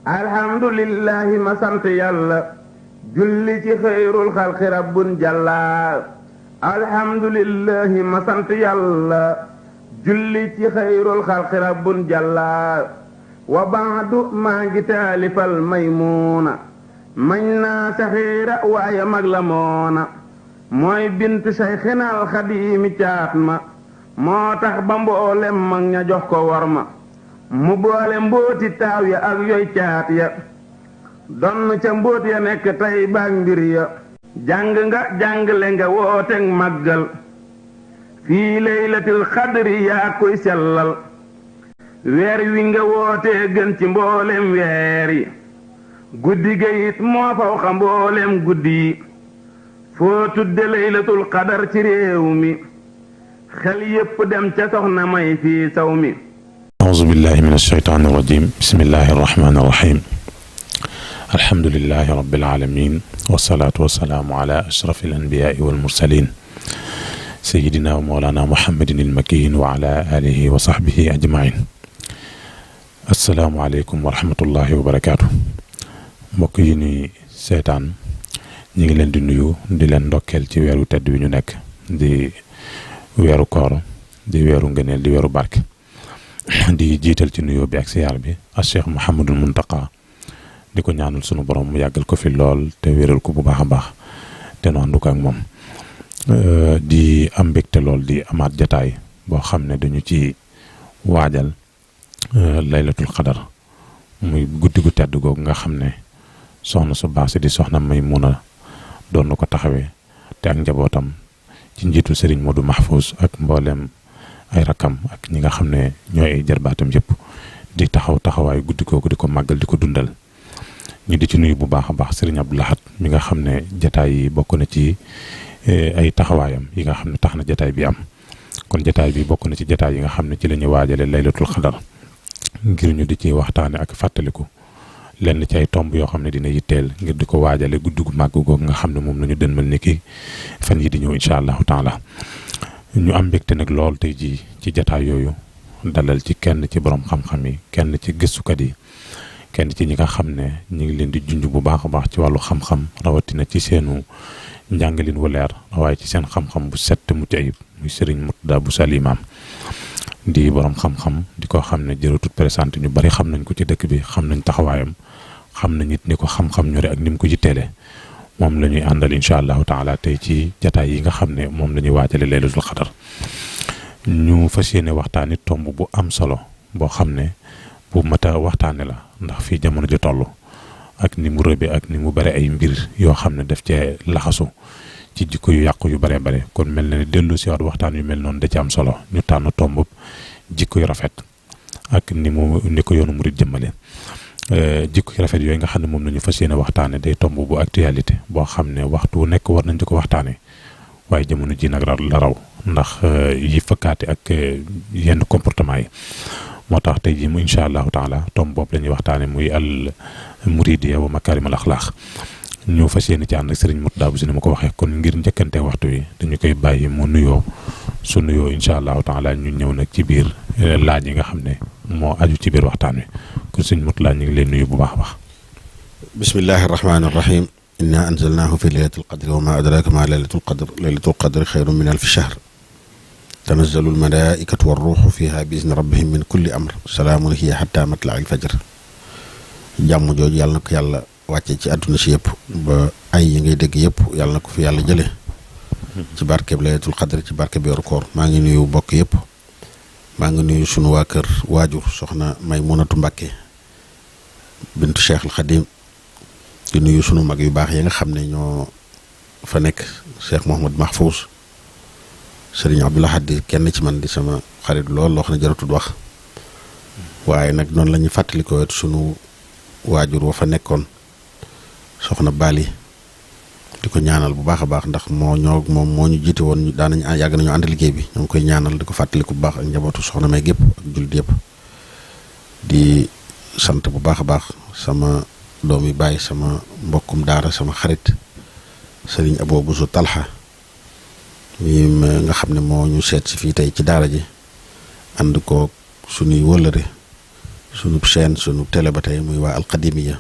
alhamdulillahi ma sant yàlla julli ci xëyrul xalqi rabbun jàlla alhamdulillahi ma sant yàlla julli ci xëyrul xalqi rabbun jàlla wa baadu maa ngi taalifal maymuuna mañ naa saxiira waaye mag la moona mooy bint sayxinal xadiimi caat ma moo tax ba mboolem mag ña jox ko war ma mu boole mbóoti taaw ya ak yoy caat ya donn ca mbóot ya nekk tey baag mbir ya jàng nga jàngle nga wooteeg màggal fii laylatil xadri yaa koy sellal weer wi nga wootee gën ci mboolem weer yi guddi ga it moo faw xa mboolem guddi yi foo tudde laylatul xadar ci réew mi xel yépp dem ca soxna may fii saw mi أعوذ بالله من الشيطان الرجيم بسم الله الرحمن الرحيم الحمد لله رب العالمين والصلاة والسلام على أشرف الأنبياء والمرسلين سيدنا ومولانا محمد المكين وعلى آله وصحبه أجمعين السلام عليكم ورحمة الله وبركاته mbokk yi ni seetaan ñi ngi leen di nuyu di leen ndokkeel ci weeru tedd wi ñu nekk di weeru koor di weeru ngëneel di weeru barke di jiital ci nuyoo bi ak siyaar bi ak Cheikh Mouhamadul Muntaqa di ko ñaanal sunu borom mu yàggal ko fi lool te wéral ko bu baax a baax te nu àndu ko ak moom di am mbégte lool di amaat jataay boo xam ne dañu ci waajal laylatul xadar muy guddi gu tedd googu nga xam ne soxna su baax si di soxna Maymuna doon na ko taxawee te ak njabootam ci njiitu Serigne Modou Mahfouz ak mboolem ay rakam ak ñi nga xam ne ñooy ay jarbaatam yëpp di taxawaayu guddi googu di ko màggal di ko dundal ñu di ci nuyu bu baax a baax Serigne Abdou Lahad mi nga xam ne jataay yi bokk na ci ay taxawaayam yi nga xam ne tax na jataay bi am kon jataay bi bokk na ci jataay yi nga xam ne ci la ñu waajale laylatul xadar ngir ñu di ci waxtaane ak fàttaliku lenn ci ay tomb yoo xam ne dina yitteel ngir di ko waajale guddi gu màgg googu nga xam ne moom la ñu dënmal ni ki fan yi di ñëw incha allahu taala ñu am mbégte nag lool tey jii ci jataay yooyu dalal ci kenn ci borom xam-xam yi kenn ci gëstukat yi kenn ci ñi nga xam ne ñu ngi leen di junj bu baax a baax ci wàllu xam-xam rawatina ci seenu njàngalin wu leer waaye ci seen xam-xam bu set mucc ayib muy Serigne Murtada Bousso Imam di borom xam-xam di ko xam ne jërëtut présenté ñu bari xam nañ ko ci dëkk bi xam nañ taxawaayam xam nañ it ni ko xam-xam ñore ak ni mu ko jitteele moom la ñuy àndal incha allahu taala tey ci jataay yi nga xam ne moom la ñuy waajale laylatul xadar ñu fas yéene waxtaani tomb bu am solo boo xam ne bu mat a waxtaane la ndax fii jamono ji toll ak ni mu rëbe ak ni mu bare ay mbir yoo xam ne daf cee laxasu ci jikko yu yàqu yu bare bare kon mel na ne dellu si waat waxtaan yu mel noonu da ci am solo ñu tànn tomb jikko yu rafet ak ni ko yoonu murid jëmmale jikko yu rafet yooyu nga xam ne moom la ñu fas yéene waxtaane day tomb bu actualité boo xam ne waxtu nekk war nañ di ko waxtaane waaye jamono ji nag la raw ndax yi fëkkaate ak yenn comportement yi moo tax tey jii mu incha allahu taala tomb boobu la ñuy waxtaane muy al muridiya wa makarimal axlaax ñu fas yéene ci ànd ak Serigne Murtada Bousso ni ma ko waxee kon ngir njëkkante waxtu wi dañu koy bàyyi mu nuyoo su nuyoo incha allahu taala ñu ñëw nag ci biir laaj yi nga xam ne moo aju ci biir waxtaan wi kon Serigne Murtada ñu ngi leen nuyu bu baax a baax. bismillahi rahmaani rahim. inna anzalnaahu fi laylatil qadri wa ma adraka ma laylatul qadr laylatul qadri xayrun min alfi shahr tanazzalu almalaikatu warruuxu fiha bi izni rabbihim min kulli amr salaamun hiya hatta matla al fajr jàmm jooju yàlla na ko yàlla wàcce ci àdduna si yëpp ba ay yi ngay dégg yëpp yàlla na ko fi yàlla jële ci barkeb laylatul qadr ci barkeb weeru koor maa ngi nuyu bokk yëpp maa ngi nuyu sunu waa kër waajur soxna Maymunatu Mbàkke bintu Cheikh al Xadim di nuyu sunu mag yu baax yi nga xam ne ñoo fa nekk Cheikh Mouhamad Mahfouz Serigne Abdou Lahad di kenn ci man di sama xarit lool loo xam ne jaratul wax waaye nag noonu la ñuy fàttalikoo sunu waajur wa fa nekkoon soxna Bali di ko ñaanal bu baax a baax ndax moom moo ñu jiite woon daanañ yàgg nañu ànd liggéey bi ñoo ngi koy ñaanal di ko fàttaliku bu baax ak njabootu soxna may gépp ak jullit yëpp di sant bu baax a baax sama doom yi bàyyi sama mbokkum daara sama xarit Serigne Abo Bousso Talha mi nga xam ne moo ñu seet si fii tey ci daara ji ànd ko suñuy wëllëre sunub chaîne sunub télé ba tey muy waa alqadimiya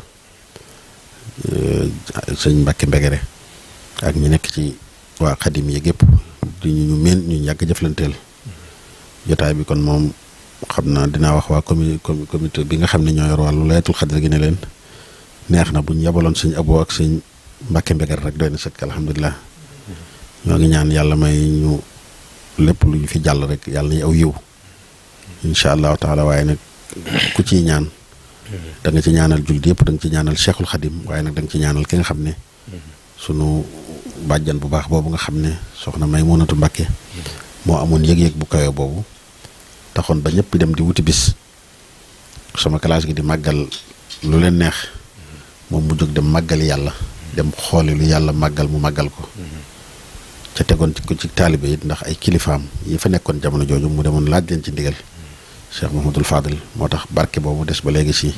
sëñ Mbàkke Mbegere ak ñi nekk ci waa xadimiya gépp di ñu meen ñu yàgg jëflanteel jotaay bi kon moom xam naa dinaa wax waa comité bi nga xam ne ñoo yor wàllu laylatul xadr gi ne leen neex na bu ñu yabaloon sëñ Abo ak sëñ Mbàkke Mbegere rek doy na sëkk alhamdulilah ñoo ngi ñaan yàlla may ñu lépp lu ñu fi jàll rek yàlla nañu aw yiw incha allahu taala waaye nag ku ciy ñaan da nga ci ñaanal jullit yëpp da nga ci ñaanal Cheikhul Khadim waaye nag da nga ci ñaanal ki nga xam ne sunu bàjjan bu baax boobu nga xam ne soxna Maymunatu Mbàkke moo amoon yëg-yëg bu kawe boobu taxoon ba ñëpp dem di wuti bis sama classe gi di màggal lu leen neex moom mu jóg dem màggali yàlla dem xooli lu yàlla màggal mu màggal ko ca tegoon ci ko ci taalibe it ndax ay kilifaam yi fa nekkoon jamono jooju mu demoon laaj leen ci ndigal Cheikh Mouhamadul Fadil moo tax barke boobu des ba léegi si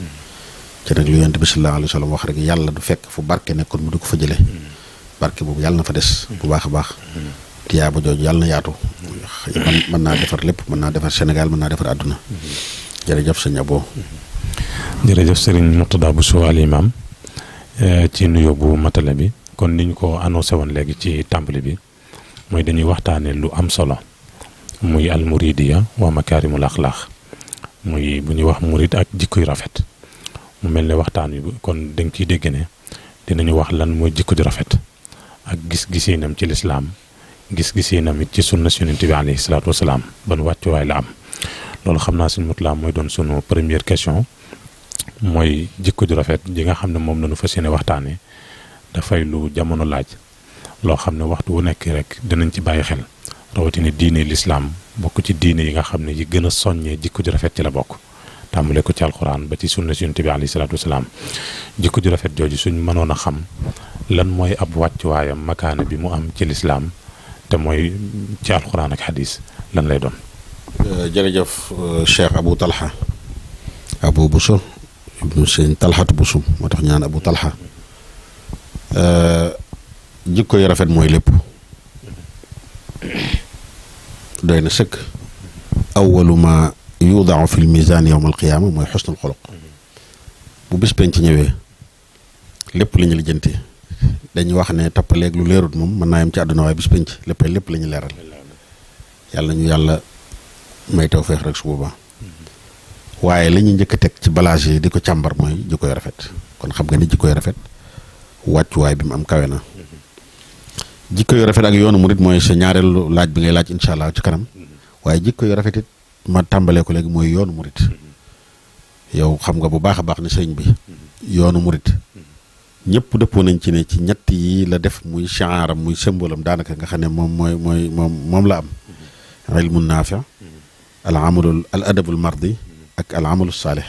ci nag lu yonent bi sallallahu alayhi wa sallam wax rek yàlla du fekk fu barke nekkoon mu di ko fa jële barke boobu yàlla na fa des bu baax a baax tiyaaba jooju yàlla na yaatu mën naa defar lépp mën naa defar Sénégal mën naa defar àdduna jërëjëf sëñ Abo. jërëjëf sëriñ Murtada Bousso al imam ci nuyoo bu matale bi kon niñ ko annoncé woon léegi ci tàmbali bi mooy dañuy waxtaane lu am solo muy al muridiya wa makaarimul axlaax muy bu ñuy wax murid ak jikko yu rafet mu mel ne waxtaan wi kon dañ ciy dégg ne dinañu wax lan mooy jikko ju rafet ak gis-gisinam ci lislaam gis-gisinam it ci sunna Yonent bi alayhi salaatu wasalaam ban wàccuwaay la am loolu xam naa suñ mutlaam mooy doon sunu première question mooy jikko ju rafet ji nga xam ne moom lañu fas yéene waxtaane dafay lu jamono laaj loo xam ne waxtu wu nekk rek dinañ ci bàyyi xel rawatina diine lislaam bokk ci diine yi nga xam ne yi gën a soññee jikko ju rafet ci la bokk tàmbale ko ci alxuraan ba ci sunna Yonent bi alayhi salaatu wasalaam jikko ju rafet jooju suñ mënoon a xam lan mooy ab wàccuwaayam makaana bi mu am ci lislaam te mooy ci alxuraan ak xadis lan lay doon. jërëjëf Cheikh Abou Talha Abou Bousso ibnu sëñ Talhatu Bousso moo tax ñu naan Abou Talha jikko yu rafet mooy lépp doy na sëkk awwalu ma yudaau fi l misaan yowma alqiyaama mooy xusnul xuluq bu bis penc ñëwee lépp la ñu lijjanti dañuy wax ne tappaleeg lu leerut moom mën naa yem ci àdduna waaye bis penc lépp la ñu leeral yàlla ñu yàlla may tawfeex rek su boobaa waaye la ñuy njëkk a teg ci balage yi di ko càmbar mooy jikkoy rafet kon xam nga ni jikkoy rafet wàccuwaay bi mu am kawe na jikkoy rafet ak yoonu murit mooy sa ñaareelu laaj bi ngay laaj incha allah ci kanam waaye jikkoy rafet it ma tàmbalee ko léegi mooy yoonu murit yow xam nga bu baax a baax ne sëñ bi yoonu murit ñëpp dëppoo nañ ci ne ci ñett yi la def muy shaaram muy symbole am daanaka nga xam ne moom la am ilmun naafi al adabul mardi ak al amalu saalih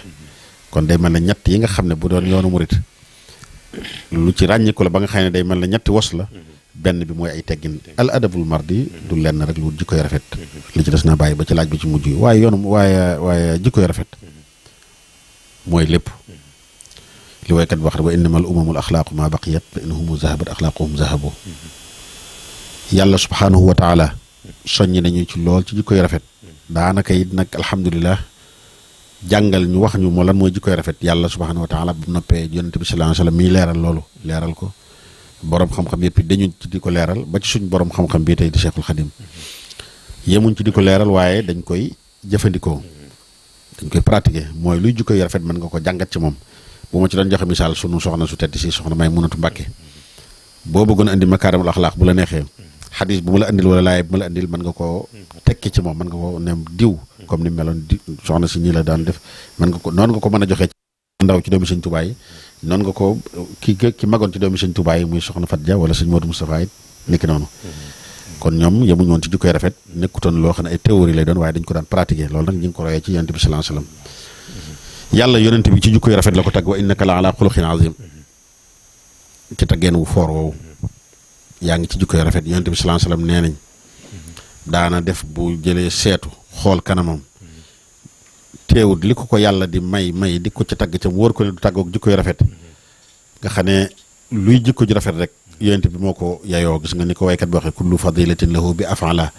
kon day mel ne ñett yi nga xam ne bu doon yoonu murit lu ci ràññiku la ba nga xam ne day mel ne ñetti wos la benn bi mooy ay teggin al adabul mardi du lenn rek lu jikkoy rafet li ci des naa bàyyi ba ci laaj bi ci mujj yi waaye jikkoy rafet mooy lépp li waykat bi wax rek wa innamal umamul axlaaqu ma baqiyat fa inhumu zahabat axlaaquhum zahabu yàlla subhaanahu wa taala soññi nañu ci lool ci jikkoy rafet daanaka it nag alhamdulilah jàngal ñu wax ñu moo lan mooy jikkoy rafet yàlla subhaanahu wa taala bu noppee yonent bi sallallahu alayhi wa sallam miy leeral loolu leeral ko borom xam-xam yëpp dañu ci di ko leeral ba ci suñ borom xam-xam bii tey di Cheikhul Khadim yemuñ ci di ko leeral waaye dañ koy jëfandikoo dañ koy pratiquer mooy luy jikkoy rafet mën nga ko jàngat ci moom bu ma ci doon joxe misaal sunu soxna su tedd si soxna Maymunatu Mbàkke boo bëggoon andi makaarimul axlaaq bu la neexee xadis bu mu la andil wala laay bu mu la andil mën nga koo tekki ci moom mën nga ko ne diw comme ni meloon di soxna si ñii la daan def mën nga ko noonu nga ko mën a joxee ndaw ci doomi sëñ Tuubaa yi noonu nga ko ki magoon ci doomi sëñ Tuubaa yi muy soxna Fat Dia wala sëñ Modou Moustapha it niki noonu kon ñoom yemuñu woon ci jikkoy rafet nekkutoon loo xam ne ay théorie lay doon waaye dañ ko daan pratiquer loolu nag ñu ngi ko royee ci yonent bi sallallahu alayhi wasallam yàlla yonent bi ci jikkoy rafet la ko tagg wa innaka la ala xuluqin azim ci taggeen wu foor woowu yaa ngi ci jikkoy rafet yonent bi sallallahu alayhi wasallam nee nañ daana def bu jëlee seetu xool kanamam teewut li ko yàlla di may di ko ci tagg ca wóor ko ne du tàggoog jikkoy rafet nga xam ne luy jikko ju rafet rek yonent bi moo ko yayoo gis nga ni ko waykat bi waxee kullu fadilatin lahu bi afala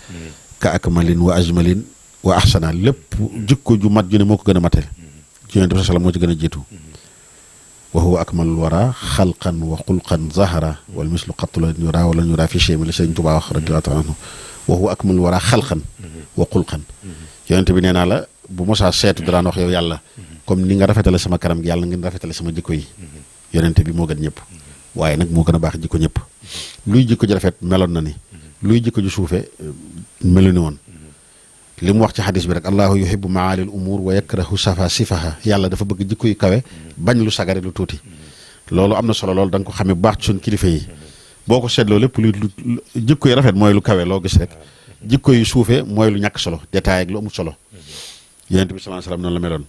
ka akmalin wa ajmalin wa ahsana lépp jikko ju mat ju ne moo ko gën a matale ci yonent bi sallam moo ci gën a jiitu wa huwa akmalul wara xalqan wa xulqan zahara wal mislu xattu la yura wala yura fi chemi la Sëriñ Tuubaa wax radiyallaahu taala anhu wa huwa akmalul wara xalqan wa xulqan yonent bi nee naa la bu mosaa seetu daraan wax yow yàlla comme ni nga rafetale sama kanam gi yàlla ngeen rafetale sama jikko yi yonent bi moo gën ñëpp waaye nag moo gën a baax jikko ñëpp luy jikko ji rafet meloon na ni luy jikko ju suufe melu ni woon li mu wax ci xadis bi rek allahu yuhibbu maalil umur wa yakrahu safa sifaha yàlla dafa bëgg jikko yu kawe bañ lu sagare lu tuuti loolu am na solo loolu da nga ko xamee bu baax ci suñ kilifa yi boo ko seetloo lépp lu jikko yu rafet mooy lu kawe loo gis rek jikko yu suufe mooy lu ñàkk solo détail ak lu amul solo yonent bi sallallahu alayhi wasallam noonu la meloon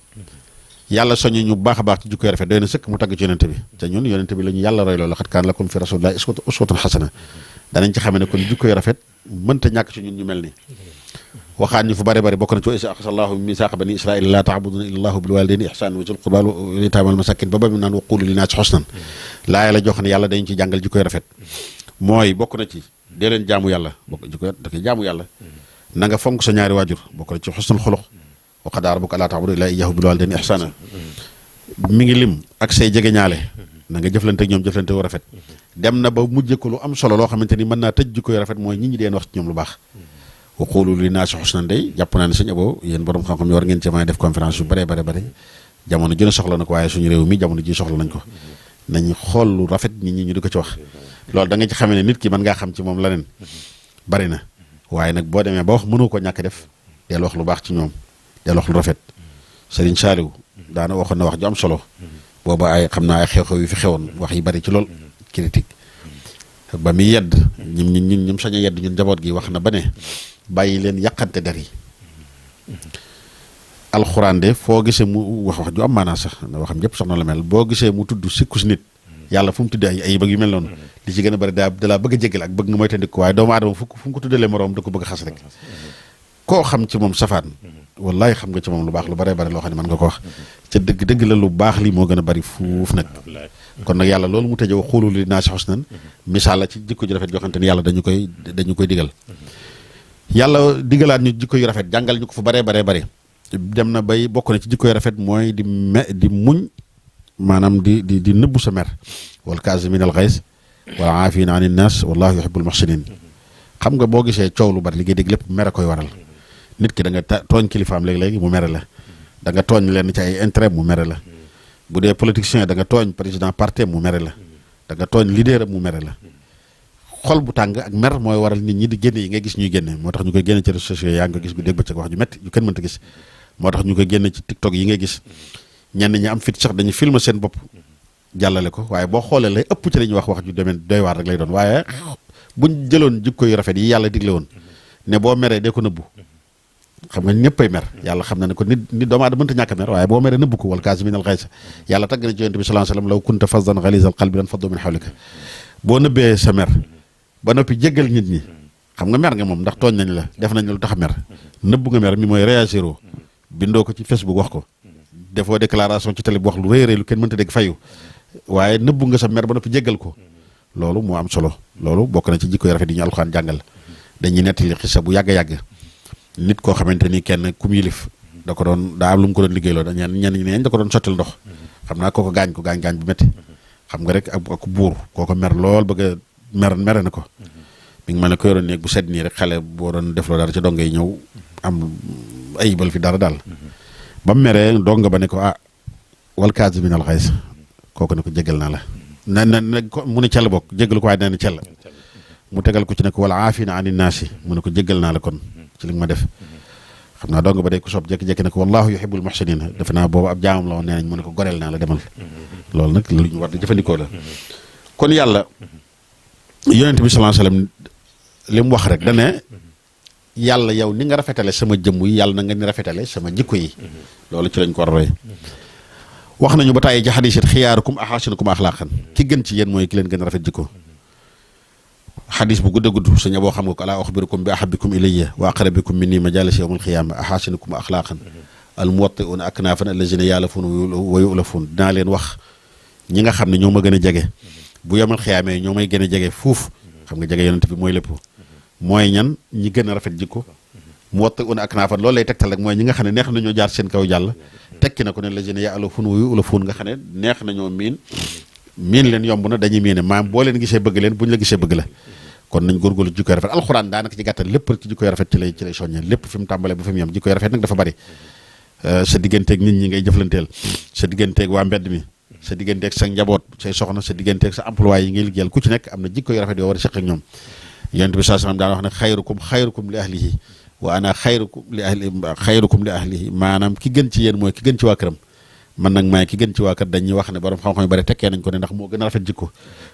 yàlla soññi ñu baax a baax ci jikko yu rafet doy na sëkk mu tagg ci yonent bi te ñun yonent bi la ñu yàlla roy loolu xat kaan lakum fi rasulillahi uswatun hasana danañ ci xamee ne kon jikko yu rafet mënta ñàkk ci ñun ñu mel ni waxaan ñu fu bari bari bokk na ci wa iz axaza Allahu misaaqa bani israila laa ta'buduna illa Allahu bil walidayni ihsanan wa zil qurba wal yatama wal masakin ba mu naan wa qulu linnaasi husnan laa la jox ne yàlla dañu ci jàngal jikko yu rafet mooy bokk na ci dee leen jaamu yàlla bokk jikko da koy jaamu yàlla na nga fonk sa ñaari waajur bokk na ci husnul xuluq wa qadaa rabbuka allaa ta'budu illa iyyahu bil walidayni ihsanan mi ngi lim ak say jegeñaale na nga jëflante ak ñoom jëflante wu rafet dem na ba mujjee ko lu am solo loo xamante ni mën naa tëj jikko yu rafet mooy nit ñi deen wax ci ñoom lu baax wa qulu linnaasi husnan day jàpp naa ne sëñ Abo yéen borom xam-xam yi war ngeen ci mën a def conférence yu bare jamono ju ne soxla na ko waaye suñu réew mi jamono ji soxla nañ ko nañ xool lu rafet nit ñi ñu di ko ci wax loolu da nga ci xamee ne nit ki mën ngaa xam ci moom leneen bari na waaye nag boo demee ba wax mënoo ko ñàkk def del wax lu baax ci ñoom del wax lu rafet Serigne Saliou daana waxoon na wax ju am solo booba ay xam naa ay xew-xew yu fi xewoon wax yi bari ci lool critique ba muy yedd ñim sañ a yedd ñun njaboot gi wax na ba ne bàyyi leen yàqante der yi alxuraan de foo gisee mu wax ju am maanaa sax waxam ñëpp sax noonu la mel boo gisee mu tudd sikkus nit yàlla fu mu tuddee ay ayib ak yu mel noonu li ci gën a bari da laa bëgg a jégal ak bëgg nga mooy tandik ko waaye doomu aadama fu mu ko tuddalee moroom da ko bëgg a xas rek koo xam ci moom safaan wallaay xam nga ci moom lu baax lu bare bari loo xam ne mën nga ko wax ca dëgg la lu baax li moo gën a bari fuuf nag kon nag yàlla loolu mu tëjee wa xuulu linnaasi husnan misaal la ci jikko ju rafet joo xamante ni yàlla dañu koy digal yàlla digalaat ñu jikko yu rafet jàngal ñu ko fu bare bari dem na bay bokk na ci jikko yu rafet mooy di muñ maanaam di nëbbu sa mer wal kaazimiina al ghays wal aafiina ani nnaas wallahu yuhibbul muhsinin xam nga boo gisee coow lu bari li ngay dégg lépp mer a koy waral nit ki da nga tooñ kilifaam léegi-léegi mu mere la da nga tooñ leen ci ay intérêt mu mere la bu dee politicien da nga tooñ président parti mu mere la da nga tooñ leader mu mere la xol bu tàng ak mer mooy waral nit ñi di génne yi ngay gis ñuy génne moo tax ñu koy génne ci réseaux sociaux yaa ngi ko gis gu dégg bëccëg wax ju métti yu kenn mënta gis moo tax ñu koy génne ci TikTok yi ngay gis ñenn ñi am fit sax dañu filmer seen bopp jàllale ko waaye boo xoolee lay ëpp ci la ñuy wax ju demee doy waar rek lay doon waaye buñ jëloon jikko yu rafet yi yàlla digle woon ne boo meree dee ko nëbbu xam nga ñëppay mer yàlla xam na ne ko nit doomu aadama mënta ñàkk a mer waaye boo meree nëbbu ko wal kaazimiina al ghayza yàlla tagg na ci yonent bi sallallahu alayhi wasallam law kunta fazzan ghaliizal qalbi lanfaddu min hawlika boo nëbbee sa mer ba noppi jéggal nit ñi xam nga mer nga moom ndax tooñ nañ la def nañ la lu tax mer nëbbu nga mer mi mooy réagiroo bindoo ko ci Facebook wax ko defoo déclaration ci télé bi wax lu rëy lu kenn mënta dégg fayu waaye nëbbu nga sa mer ba noppi jéggal ko loolu moo am solo loolu bokk na ci jikko yu rafet yi ñu alxuraan jàngal dañuy nettali xisa bu yàgg nit koo xamante ni kenn kum yilif da ko doon daa am lu mu ko doon liggéeyloo ñenn ñi neñ da ko doon sottil ndox xam naa kooko gaañ bu métti xam nga rek ak buur kooko mer lool bëgg a mere na ko mi ngi mel ne ko yoroon néeg bu sedd nii rek xale boo doon defloo dara ca donga yi ñëw am ayibal fi dara daal ba mu meree donga ba ne ko wal kaazimiina al ghays kooku ne ko jégal naa la na mu ne cell bokk jégalu ko waaye nee na cell mu tegal ko ci ne ko wala aafiina ani naasi mu ne ko jégal naa la kon ci li nga ma def xam naa donga ba day ko soob jékki-jékki ne ko wallahu yuhibbul muhsinin defe naa boobu ab jaamam la woon nee nañ mu ne ko goreel naa la demal loolu nag lu ñu war di jëfandikoo la kon yàlla yonent bi sallallahu alayhi wasallam li mu wax rek da ne yàlla yow ni nga rafetale sama jëmm yi yàlla na nga ni rafetale sama jikko yi loolu ci lañ ko war a roy wax nañu ba tàyyi ci xadiis it xiyaarukum ahsanukum axlaaqan ki gën ci yéen mooy ki leen gën a rafet jikko xadis bu gudd a gudd sëñ boo xam nga ko alaa axbirukum bi ahabbikum ilayya wa aqrabikum minni majalisa yawmal qiyaama ahsanikum axlaaqan al muwatti'uuna aknaafan allazina yaalafuuna wa yu'lafuun dinaa leen wax ñi nga xam ne ñoo ma gën a jege bu yawmal qiyaamee ñoo may gën a jege fuuf xam nga jege yonent bi mooy lépp mooy ñan ñi gën a rafet jikko muwatti'uuna aknaafan loolu lay tegtal rek mooy ñi nga xam ne neex nañoo jaar seen kaw jàll tekki na ko ne lazina ya'lafuuna wa yu'lafuuna nga xam ne neex nañoo miin leen yomb na dañuy miine maam boo leen gisee bëgg leen bu ñu la gisee bëgg la kon nañ góorgóorlu ci jikkoy rafet alxuraan daanaka ci gàttal lépp rek ci jikkoy rafet ci lay soññee lépp fi mu tàmbalee ba fi mu yem jikkoy rafet nag dafa bari sa digganteeg nit ñi ngay jëflanteel sa digganteeg waa mbedd mi sa digganteeg sa njaboot say soxna sa digganteeg sa emploi yi ngay liggéeyal ku ci nekk am na jikkoy rafet yoo war a seq ak ñoom yonent bi sallallahu alayhi wasallam daan wax ne xayrukum li ahlihi wa ana xayrukum li ahlihi maanaam ki gën ci yéen mooy ki gën ci waa këram man nag maay ki gën ci waa kër dañuy wax ne borom xam-xam yu bari tekkee nañ ko ne ndax moo gën a rafet jikko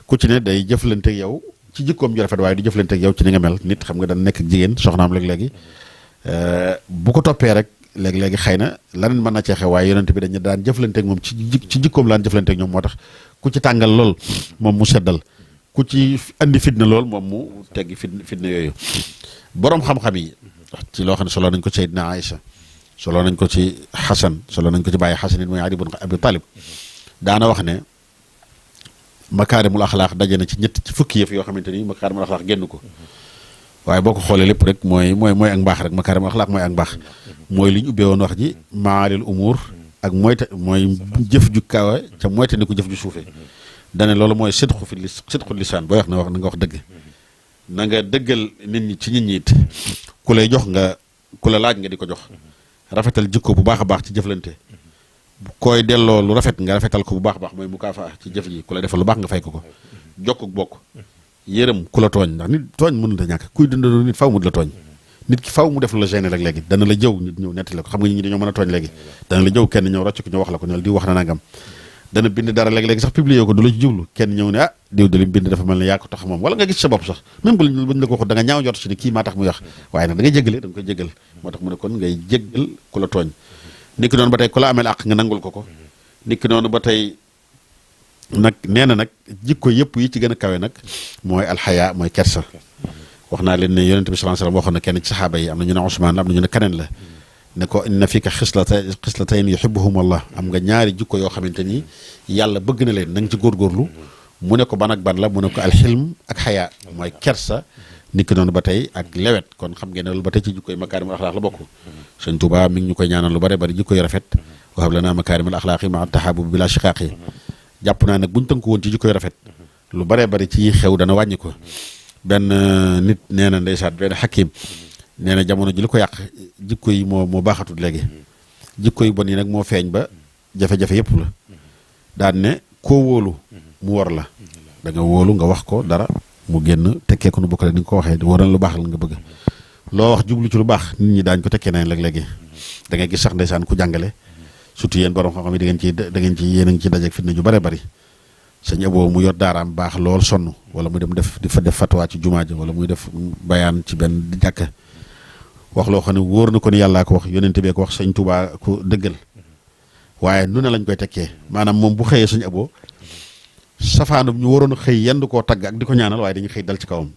ku ci ne day jëflanteeg yow ci jikkoom ju rafet waaye du jëflanteeg yow ci ni nga mel nit xam nga dana nekk ak jigéen soxnaam léeg-léegi bu ko toppee rek léegi-léegi xëy na laneen mën na cee xew waaye yonent bi dañu daan jëflanteeg moom ci jikkoom laan jëflanteeg ñoom moo tax ku ci tàngal lool moom mu seddal ku ci andi fitna lool moom mu teggi fitna yooyu borom xam-xam yi ci loo xam ne solo nañ ko ci Seydina Aïcha solo nañ ko ci Xasan solo nañ ko ci bàyyi Xasan it mooy Ali ibn Abi Talib daana wax ne makaarimul axlaax daje na ci ci fukki yëf yoo xamante ni makaarimul axlaax génn ko waaye boo ko xoolee lépp rek mooy ak mbaax rek makaarimul axlaax mooy ak mbaax mooy li ñu ubbee woon wax ji maalil umuur ak mooy jëf ju kawe ca moyte ni ko jëf ju suufee dane loolu mooy sidqu lisaan booy wax na nga wax dëgg na nga dëggal nit ñi ci nit ñi it ku lay jox ku la laaj nga di ko jox rafetal jikko bu baax a baax ci jëflante koy delloo lu rafet nga rafetal ko bu baax a baax mooy mukaafa ci jëf ji ku la defal lu baax nga fay ko jokk bokk yërëm ku la tooñ ndax nit tooñ mënut a ñàkk kuy dundandoo nit faw mu di la tooñ nit ki faw mu def la gêné rek léegi dana la jëw nit ñëw netti la ko xam nga ñi dañoo mën a tooñ léegi dana la jëw kenn ñëw rocc ko ñu wax la ko ne di wax na nangam dana bind dara léegi-léegi sax publier ko du la ci jublu kenn ñëw ne ah diw de li mu bind dafa mel ne yaa ko tax moom wala nga gis sa bopp sax même buñ la ko wax da nga ñaaw njort ci ne kii maa tax muy wax waaye nag da ngay jéggale da nga koy jéggal moo tax mu ne kon ngay jéggal ku la tooñ niki noonu ba tey ku la ameel àq nga nangul ko niki noonu ba tey nag nee na nag jikko yëpp yi ci gën a kawe nag mooy alxaya mooy kersa wax naa leen ne yonent bi sallallahu alayhi wasallam waxoon na kenn ci saxaaba yi am na ñu ne Usmaan la am na ñu ne keneen la ne ko inna fika xislatayn yuhibbuhum Allah am nga ñaari jikko yoo xamante ni yàlla bëgg na leen na nga ci góorgóorlu mu ne ko ban ak ban la mu ne ko alxilm ak xayaa mooy kersa niki noonu ba tey ak lewet kon xam ngeen ne loolu ba tey ci jikko yi makaarimul axlaaq la bokk Sëñ Tuubaa mi ngi ñu koy ñaanal lu bare bari jikko yu rafet wa hab lanaa makaarimul axlaaqi ma'a tahaabub bila shiqaaqi jàpp naa nag bu ñu tënku woon ci jikko yu rafet lu bare bari ci xew dana wàññi ko benn nit nee na ndeysaan benn xakim nee na jamono ji li ko yàq jikko yi moo baaxatul léegi jikko yu bon yi nag moo feeñ ba jafe-jafe yëpp la daan ne koo wóolu mu war la da nga wóolu nga wax ko dara mu génn tekkee ko nu bokk rek ni nga ko waxee waral lu baax la nga bëgg loo wax jublu ci lu baax nit ñi daañ ko tekkee nañ léegi da ngay gis sax ndeysaan ku jàngale surtout yéen borom xam-xam yi da ngeen ci yéen a ngi ci dajeeg fitna ju bare bari sëñ Abo mu yor daaraam baax lool sonn wala mu dem def fatwa ci jumaa ja wala muy def bayaan ci benn jàkka wax loo xam ne wóor na ko ni yàllaa ko wax yonente bee ko wax sëñ Tuubaa ko dëggal waaye nu ne lañ koy tekkee maanaam moom bu xëyee sëñ Abo safaanum ñu waroon a xëy yendu koo tagg ak di ko ñaanal waaye dañuy xëy dal ci kawam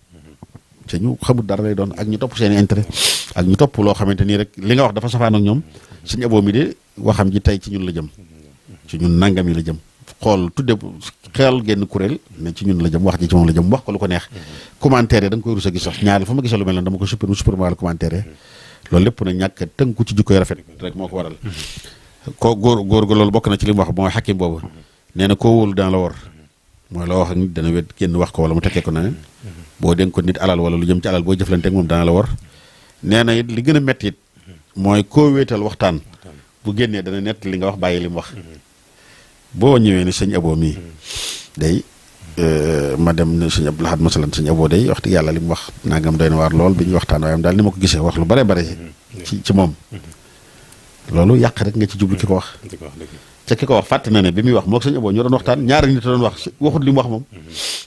te ñu xamul dara lay doon ak ñu topp seen intérêt ak ñu topp loo xamante nii rek li nga wax dafa safaan ak ñoom sëñ Abo mi de waxam ji tey ci ñun la jëm ci ñun nangam yi la jëm xool tudde xel génn kuréel ne ci ñun la jëm wax ji ci moom la jëm wax ko lu ko neex commentaire da nga koy rus a gis sax ñaari fa ma gisee lu mel ne dama ko supprimer wala commentaire loolu lépp nag ñàkk tënku ci jikkoy rafet rek moo ko waral ko góor ga loolu bokk na ci li mu wax mooy xakim boobu nee na koo wóolu dana la war mooy loo wax ak nit dana wet génn wax ko wala mu tekkee ko na boo dénk ko nit alal wala lu jëm ci alal boo jëflante ak moom dana la war nee na it li gën a metti it mooy koo wéetal waxtaan bu génnee dana nett li nga wax bàyyi li mu wax boo ñëwee ni sëñ Abo mii day ma dem ne sëñ Abdou Lahad masalan sëñ Abo day wax dëgg yàlla li mu wax nangam doy na waar lool bi ñu waxtaan waaye daal ni ma ko gisee wax lu bare bare ci moom loolu yàq rek nga ci jublu ki ko wax ca ki ko wax fàtte na ne bi muy wax moo ko sëñ Abo ñoo doon waxtaan ñaari nit doon wax waxut li mu wax moom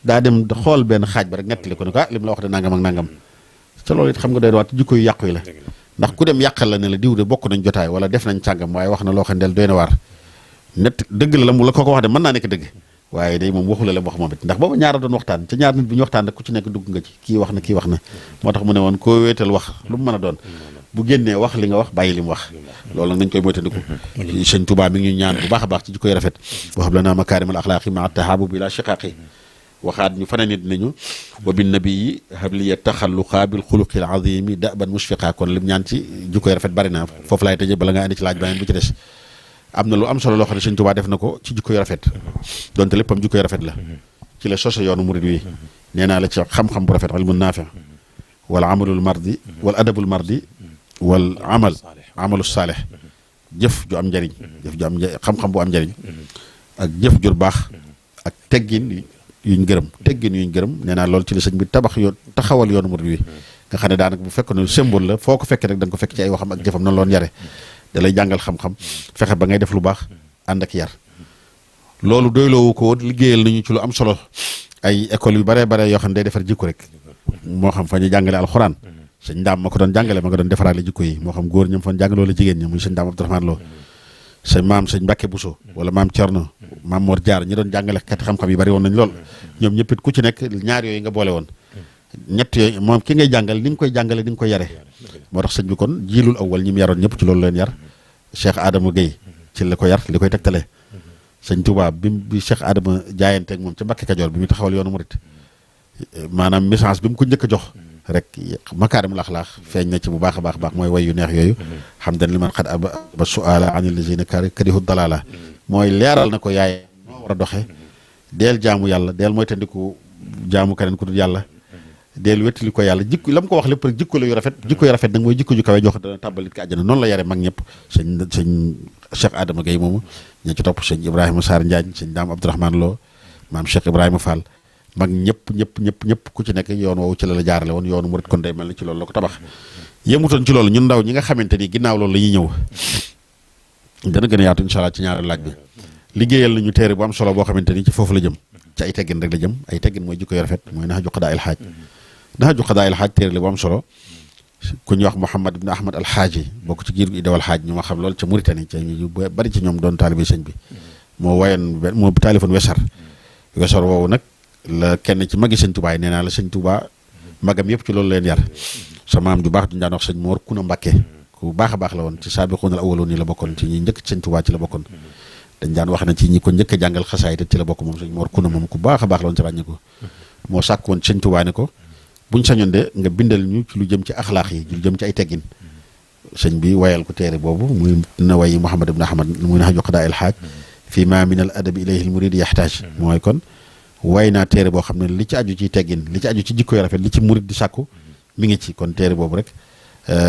daa dem xool benn xaaj ba rek nettali ko ne ko li mu la wax de nangam ak nangam ca loolu it xam nga doy na waat jikko yu yàqu yi la ndax ku dem yàqal la ne la diw de bokk nañ jotaay wala def nañ càngam waaye wax na loo xam ne doy na waar net dëgg la mu la ko wax de mën naa nekk dëgg waaye day moom waxu la wax moom it ndax booba ñaara doon waxtaan ca ñaar nit bi ñu waxtaan rek ku ci nekk dugg nga ci kii wax na moo tax mu ne woon koo wéetal wax lu mu mën a doon bu génnee wax li nga wax bàyyi li mu wax loolu nag nañ koy moytandiku sëñ Tuubaa mi ngi ñu ñaan bu baax a baax ci jikkoy rafet wa hab lanaa makaarimal axlaaqi ma'a tahaabub bila shiqaaqi waxaat ñu faneen nit nañu wa bin nabii habliya taxalluqa bil xuluqil azimi daban mushfiqa kon lim ñaan ci jikkoy rafet bari na foofu laay tëjee bala nga indi ci laaj beneen bu ci des am na lu am solo loo xam ne Sëñ Tuubaa def na ko ci jikkoy rafet donte léppam jikkoy rafet la ci la sose yoonu murid wi nee naa la ci xam-xam bu rafet ilmun naafi wal amalul mardi wal adabul mardi wal amalu saalih jëf ju am njëriñ xam-xam bu am njëriñ ak jëf jur baax ak teggin yuñ gërëm nee naa loolu ci la sëñ bi taxawal yoonu murid wi nga xam ne daanaka bu fekk ne symbole la foo ko fekkee rek da nga ko fekk ci ay waxam ak jëfam noonu loon yare da lay jàngal xam-xam fexe ba ngay def lu baax ànd ak yar loolu doyloowu ko liggéeyal nañu ci lu am solo ay école yu bare yoo xam ne day defar jikko rek moo xam fa ñu jàngale alxuraan sëñ Ndaam ma ko doon jàngale ma nga doon defaraale jikko yi moo xam góor ñam fan jàngale wala jigéen ñi muy sëñ Ndaam Abdourahmane Lo sëñ Mbàkke Bousso wala maam Thierno maam Mor Jaar ñi doon jàngale kat xam-xam yi bari woon nañ lool ñoom ñëpp it ku ci nekk ñaar yooyu nga boole woon ñett yooyu moom ki ngay jàngal ni nga koy jàngale ni nga koy yare moo tax sëñ bi kon jiilul awwal ñi mu yaroon ñëpp ci loolu leen yar Cheikh Adama Gueye ci la ko yar li koy tegtale sëñ Touba bi Cheikh Adama jaayanteeg moom ca Mbàkke Kajoor bi mu taxawal yoonu murit maanaam message bi mu ko njëkk a jox rek makaarimul axlaaq feeñ na ci bu baax a baax mooy way yu neex yooyu hamdan liman xad ba suala anil lazina karihu dalala mooy leeral na ko yaay moo war a doxe deel jaamu yàlla deel mooy tandiku jaamu keneen ku dul yàlla deel wettali ko yàlla jikko la mu ko wax lépp rek jikko la yu rafet jikko yu rafet nag mooy jikko ju kawe jox dana tàbbalit ko àjjana noonu la yare mag ñëpp sëñ Cheikh Adama Gueye moomu ña ci topp sëñ Ibrahima Sarr Njaañ sëñ Daam Abdourahmane Lo maam Cheikh Ibrahima Fall mag ñëpp ku ci nekk yoon woowu ci la jaarale woon yoonu murit kon day mel ni ci loolu la ko tabax yëmutoon ci loolu ñun ndaw ñi nga xamante ni ginnaaw loolu la ñuy ñëw dana gën a yaatu incha allah ci ñaareelu laaj bi liggéeyal nañu téere bu am solo boo xamante ni ci foofu la jëm ci ay teggin rek la jëm ay teggin mooy jikko yu rafet mooy Nahju Qadaa'il Haaj téere la bu am solo ku ñuy wax Mouhamad ibn Ahmad al-Haaji bokk ci giir gi dawal xaaj ñu ma xam loolu ca Mauritanie ca ñu bari ci ñoom doon taalibe sëñ bi moo taalifoon wesar woowu nag la kenn ci magi sëñ Touba nee naa la sëñ Touba magam yëpp ci loolu leen yar sa maam ju baax duñu daan wax sëñ Mor Kuna Mbàkke ku baax a baax la woon ci saabiquunal awwaluun yi la bokkoon ci ñi njëkk sëñ Touba ci la bokkoon dañ daan wax ne ci ñi ko njëkk a jàngal xasaay te ci la bokk moom sëñ Mor Kuna moom ku baax a baax la woon ci ràññi ko moo sàkk woon sëñ Touba ne ko buñ sañoon de nga bindal ñu ci lu jëm ci axlaax yi lu jëm ci ay teggin sëñ bi wayal ko téere boobu muy na way Mouhamad ibn Ahmad muy Nahju Qadaa'il Haaj fii ma min al adabi ilayhi al murid yaxtaaj mooy kon way naa téere boo xam ne li ci aju ci teggin li ci aju ci jikko yu rafet li ci murid di sàkku mi ngi ci kon téere boobu rek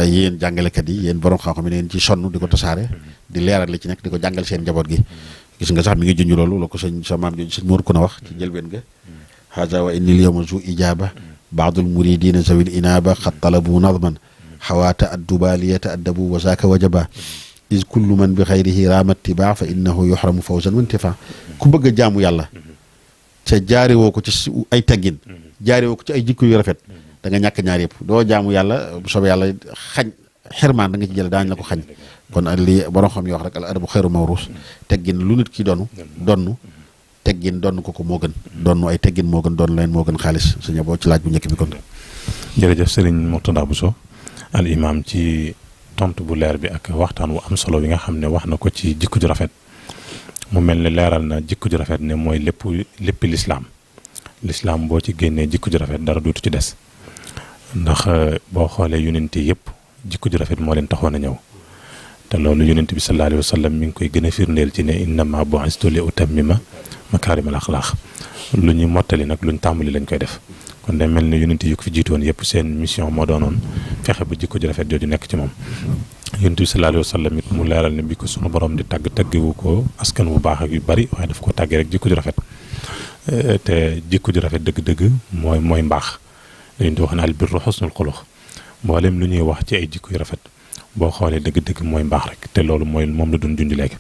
yéen jàngalekat yi yéen borom xam-xam yi ngeen ci sonn di ko tasaare di leeral li ci nekk di ko jàngal seen njaboot gi gis nga sax mi ngi junj loolu la ko sa maam jooju sëñ Mor Kuna wax ci njëlbeen ga haza wa inni al yawma zu ijaba baadul muridina zawil inaba xat talabu nadman xawaata adduba liyata addabu wa zaaka wajaba is kullu man bi xayrihi raama tibaa fa innahu yuxramu fawzan wa intifa ku bëgg a jaamu yàlla ca jaarewoo ko ci ay teggin jaarewoo ko ci ay jikko yu rafet da nga ñàkk ñaar yëpp doo jaamu yàlla bu soobee yàlla xañ xirmaan da nga ci jële daañu la ko xañ kon li borom xam yi wax rek al adabu xayru mawruus teggin lu nit ki donn teggin donn ko moo gën donn ay teggin moo gën donn leen moo gën xaalis suñu boo ci laaj bu njëkk bi kon jërëjëf Serigne Mourtada Bousso al imam ci tontu bu leer bi ak waxtaan wu am solo bi nga xam ne wax na ko ci jikko ju rafet mu mel ne leeral na jikko ju rafet ne mooy lépp lislaam boo ci génnee jikko ju rafet dara duutu ci des ndax boo xoolee yonent yëpp jikko ju rafet moo leen taxoon a ñëw te loolu yonent bi sallallahu alayhi wa sallam mi ngi koy gën a firndeel ci ne innama bu'istu li utammima makaarimal axlaaq lu ñuy mottali nag lu ñu tàmbali lañ koy def kon day mel ne yonent yi ko fi jiitoon yëpp seen mission moo doonoon fexe ba jikko ju rafet jooju nekk ci moom yonent bi sallallahu alayhi wa sallam it mu leeral ne bi ko sunu borom di taggewu ko askan wu baax ak yu bari waaye daf ko tàggee rek jikko ju rafet te jikko ju rafet dëgg-dëgg mooy mbaax dañu di wax ne al birru husnul xuluq mboolem lu ñuy wax ci ay jikko yu rafet boo xoolee dëgg-dëgg mooy mbaax rek te loolu moom la doon junj léegi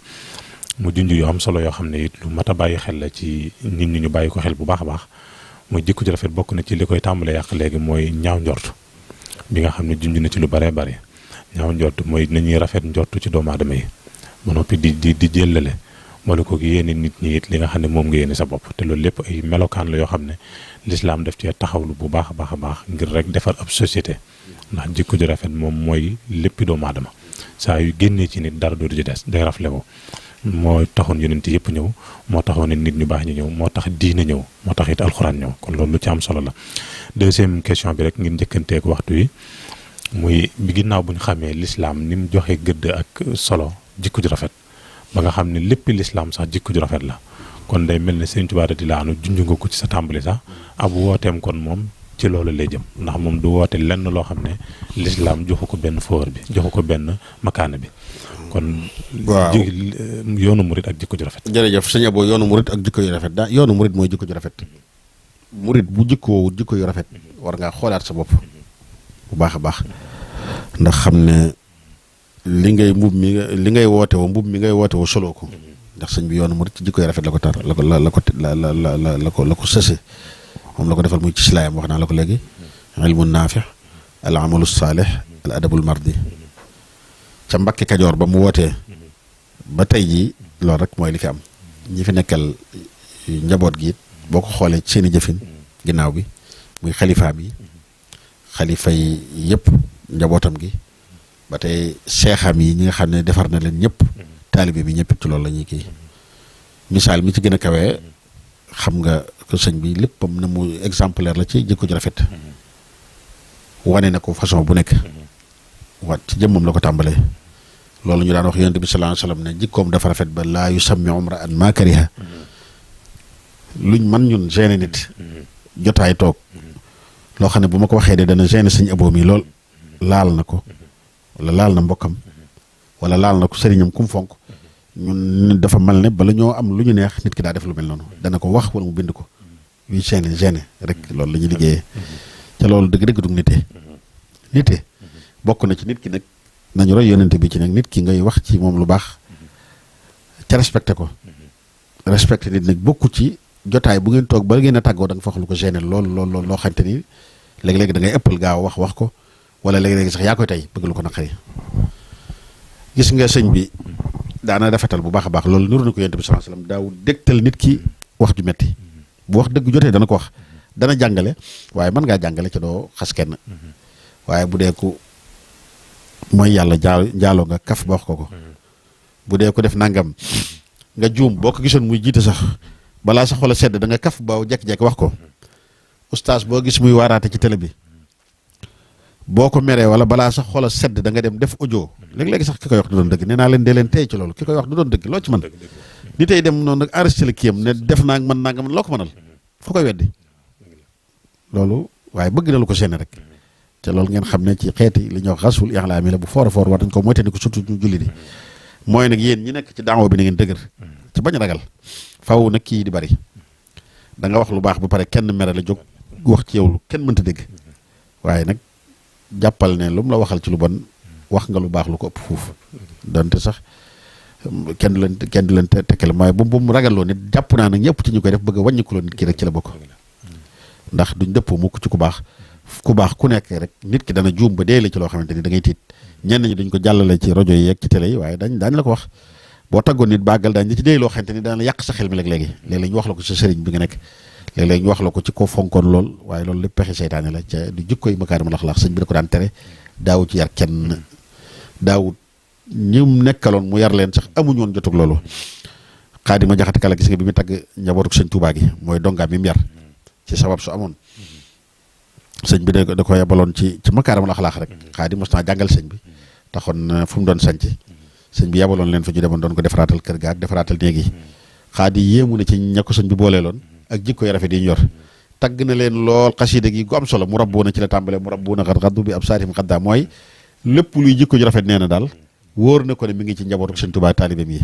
mu junj yoo am solo yoo xam ne it lu mat a bàyyi xel la ci nit ñi ñu bàyyi ko xel bu baax a baax mooy jikko ju rafet bokk na ci li koy tàmbalee yàq léegi mooy ñaaw njort bi nga xam ne junj na ci lu baree bare ñaaw njort mooy nañuy rafet njortu ci doomu aadama yi ba noppi di jëllale wala ko yéene nit ñi it li nga xam ne moom nga yéene sa bopp te loolu lépp ay melokaan la yoo xam ne lislaam daf cee taxawlu bu baax a baax ngir rek defar ab société ndax jikko ju rafet moom mooy léppi doomu aadama saa yu génnee ci nit dara dootu ci des day rafle ko moo taxoon yonent yëpp ñëw moo taxoon nit ñu baax ñi ñëw moo tax diine ñëw moo tax it alxuraan ñëw kon loolu lu ci am solo la. deuxième question bi rek ngir njëkkanteeg waxtu wi muy bi ginnaaw bu ñu xamee lislaam ni mu joxe gëdd ak solo jikko ju rafet ba nga xam ne lépp lislaam sax jikko ju rafet la kon day mel ne Sëriñ Tuubaa radiyallaahu anhu junj nga ko ci sa tàmbali sax ab wooteem kon moom ci loolu lay jëm ndax moom du woote lenn loo xam ne lislaam joxu ko benn foor bi joxu ko benn makaana bi kon. waaw yoonu murit ak jikko ju rafet. jërëjëf sëñ Abo yoonu murit ak jikko yu rafet yoonu murit mooy jikko ju rafet murit bu jikkoo jikko yu rafet war ngaa xoolaat sa bopp bu baax a baax ndax xam ne li ngay woote woo mbub mi ngay woote woo soloo ko ndax sëñ bi yoonu murit ci jikko yu rafet la ko tar la ko sëse moom la ko defal muy ci silaayam wax naa la ko léegi ilmu naafi al amalu saalih al adabul mardi ca Mbàkke Kajoor ba mu wootee ba tey jii loolu rek mooy li fi am ñi fi nekkal njaboot gi boo ko xoolee ci seeni jëfin ginnaaw bi muy xalifaam yi xalifa yi yëpp njabootam gi ba tey seexam yi ñi nga xam ne defar na leen ñëpp taalibe bi ñëpp ci loolu la ñuy kii misaal mi ci gën a kawee xam nga ko sëñ bi léppam na mu exemplaire la ci jikko ju rafet wane na ko façon bu nekk waat ci jëmmam la ko tàmbalee loolu ñu daan wax yonent bi sallallahu alayhi wasallam ne jikkoom dafa rafet ba laa yusammi umra an maa kariha luñ man ñun gêné nit jotaay toog loo xam ne bu ma ko waxee de dana gêné sëñ Abo mi lool laal na ko wala laal na mbokkam wala laal na ko sëriñam kum fonk ñun dafa mal ne bala ñoo am lu ñu neex nit ki daa def lu mel noonu dana ko wax wala mu bind ko yuy gêné rek loolu la ñuy liggéeyee ca loolu dëgg-dëgg du nite bokk na ci nit ki nag nañu roy yonente bi ci nag nit ki ngay wax ci moom lu baax ca respecté ko respecté nit nag bokku ci jotaay bu ngeen toog ba ngeen a tàggoo da nga fa wax lu ko gêné lool loo xamante ni léegi-léegi da ngay ëppal gaaw wax ko wala léegi-léegi sax yaa koy tey bëgg lu ko naqari gis nga sëñ bi daana rafetal bu baax a baax loolu niru na ko yonente bi sallallahu alayhi wasallam daaw dégtal nit ki wax ju metti bu wax dëgg jotee dana ko wax dana jàngale waaye mën ngaa jàngale ci doo xas kenn waaye bu dee ku mooy yàlla njaaloo nga kaf ba wax ko bu dee ko def nangam nga juum boo ko gisoon muy jiite sax balaa sa xol a sedd da nga kaf ba jekk-jekk wax ko ustaas boo gis muy waaraate ci télé bi boo ko meree wala balaa sa xol a sedd da nga dem def audio léegi-léegi sax ki koy wax du doon dëgg nee naa leen dee leen tey ci loolu ki koy wax du doon dëgg loo ci mën ni tey dem noonu nag enregistré la kiyam ne def naa mën naa nga mën loo ko mënal fu koy weddi loolu waaye bëgg na lu ko gêné rek te loolu ngeen xam ne ci xeeti li ñuy wax xasul ixlaami la bu foor a foor war nañ ko moytandiku surtout ñu julli di mooy nag yéen ñi nekk ci daawa bi na ngeen dëgër ci bañ ragal faw nag kii di bari da nga wax lu baax ba pare kenn mere la jóg wax ci yow lu kenn mënta dégg waaye nag jàppal ne lu mu la waxal ci lu bon wax nga lu baax lu ko ëpp fuuf donte sax kenn du leen tekkale waaye bu mu ragaloo nit jàpp naa nag ñëpp ci ñu koy def bëgg a wàññikuloo nit ki rek ci la bokk ndax duñ dëppoo mukk ci ku baax ku nekk rek nit ki dana juum ba dee la ci loo xamante ni da ngay tiit ñenn ñi duñ ko jàllale ci rajo yi ak ci télé yi waaye daañ la ko wax boo taggoon nit bàggal daañ la ci dee loo xamante ni dana la yàq sa xel mi léeg-léegi léeg-léeg ñu wax la ko ci sëriñ bi nga nekk léeg-léeg ñu wax la ko ci ko fonkoon lool waaye loolu lépp pexe seytaane la ca du jikkoy makaarimul axlaaq sëñ bi da ko daan tere daawu ci yar kenn daawut ñim nekkaloon mu yar leen sax amuñu woon jotug loolu Xaadima Jaxate Kala gis nga bi mu tagg njabootu sëñ Tuubaa gi mooy dongaam mi mu yar ci sabab su amoon sëñ bi da ko yebaloon ci makaarimul axlaaq rek Xaadim mos naa jàngal sëñ bi taxoon fu mu doon sanc sëñ bi yebaloon leen fa ñu demoon doon ko defaraatal kër ga ak defaraatal néeg yi Xaadim yéemu na ci ña ko sëñ bi booleeloon ak jikko yu rafet yi ñu yor tagg na leen lool xasiida gi gu am solo mu rabbuuna ci la tàmbale mu rabbuuna xat xaddu bi ab saarihim xaddaa mooy lépp luy jikko ju rafet nee na daal wóor na ko ne mi ngi ci njabootu sëñ Tuubaa taalibeem yi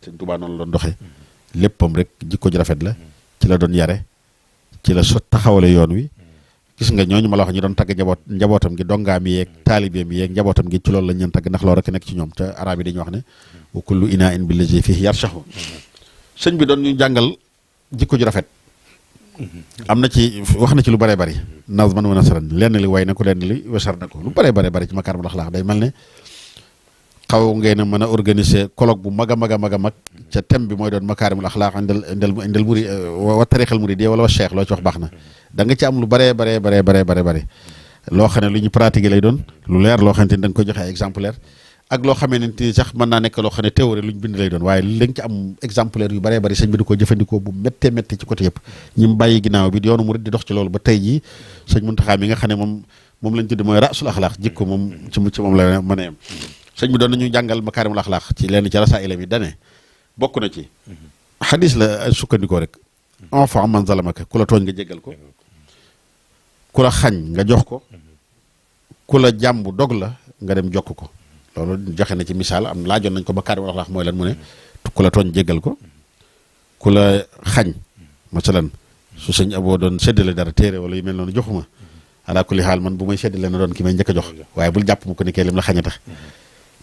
sëñ Tuubaa noonu la doon doxee léppam rek jikko ju rafet la ci la doon yare ci la taxawale yoon wi gis nga ñooñu ma la wax ñu doon tagg njabootam gi dongaam yeeg taalibeem yeeg njabootam gi ci loolu lañ leen tagg ndax loolu rek nekk ci ñoom te arab yi dañuy wax ne wa kullu inaa in billazi fihi yarshahu sëñ bi doon ñu jàngal jikko ju rafet am na ci wax na ci lu bëree bëri nazman wa nasran lenn li way na ko lenn li wasar na ko lu bëree bëri ci makaarimul axlaaq day mel ne xaw ngeen a mën a organiser colloque bu mag a mag ca thème bi mooy doon makaarimul axlaaq indal muri wa tariixal muridiyya wala wa cheikh loo ci wax baax na da nga ci am lu bëree bëri loo xam ne lu ñu pratiquer lay doon lu leer loo xamante ni da nga koy joxe ay exemplaire ak loo xamee ne ni sax mën naa nekk loo xam ne théorie lu ñu bind lay doon waaye lañ ci am exemplaire yu bëree bëri sëñ bi di ko jëfandikoo bu méttee méttee ci côté yëpp ñi mu bàyyi ginnaaw bi yoonu murid di dox ci loolu ba tey jii sëñ Muntaxa mi nga xam ne moom lañ tudd mooy rasul axlaax jikko moom ci moom la mën a yem sëñ bi doon nañu jàngal makaarimul axlaax ci lenn ci rasaa'il yi dane bokk na ci xadis la sukkandikoo rek enfant man zalamaka ku la tooñ nga jéggal ko ku la xañ nga jox ko ku la jàmb dog la nga dem jokk ko loolu joxe na ci misaal am laajoon nañ ko makaarimul axlaaq mooy lan mu ne ku la tooñ jéggal ko ku la xañ masalan su sëñ aboo doon séddale dara téere wala yu mel noonu joxuma ala kulli xaal man bu may séddale na doon ki may njëkk a jox waaye bul jàpp mu ko ni kee lim la xañ a tax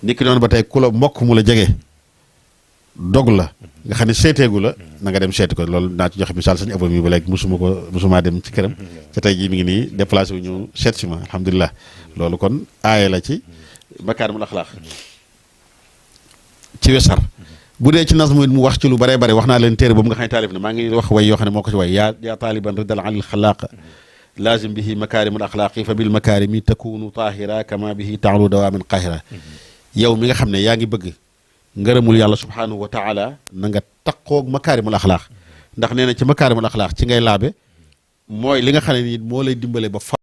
nit ki noonu ba tey ku la mbokk mu la jege dog la nga xam ne seeteegu la na nga dem seeti ko loolu naa ci joxe misaal sëñ aboo mi ba léegi musumaa dem ci këram ca tey jii mi ngi nii déplacé wu ñëw seet si ma alhamdulilah loolu kon aaye la ci makaarimul axlaaq ci wesar bu dee ci nazmu mu wax ci lu bare bare wax naa leen téere boobu nga xam ne taalif na maa ngi wax way yoo xam ne moo ko ci way yaa taaliban ridal anil xalaaq laazim bihi makaarimul axlaaqi fa bil makaarimi takunu taahira kama bihi taalu dawaamin qaahira yow mi nga xam ne yaa ngi bëgg ngërëmul yàlla subhanahu wa taala na nga taqoog makaarimul axlaaq ndax nee na ci makaarimul axlaaq ci ngay laabe mooy li nga xam ne nii moo lay dimbale ba faaw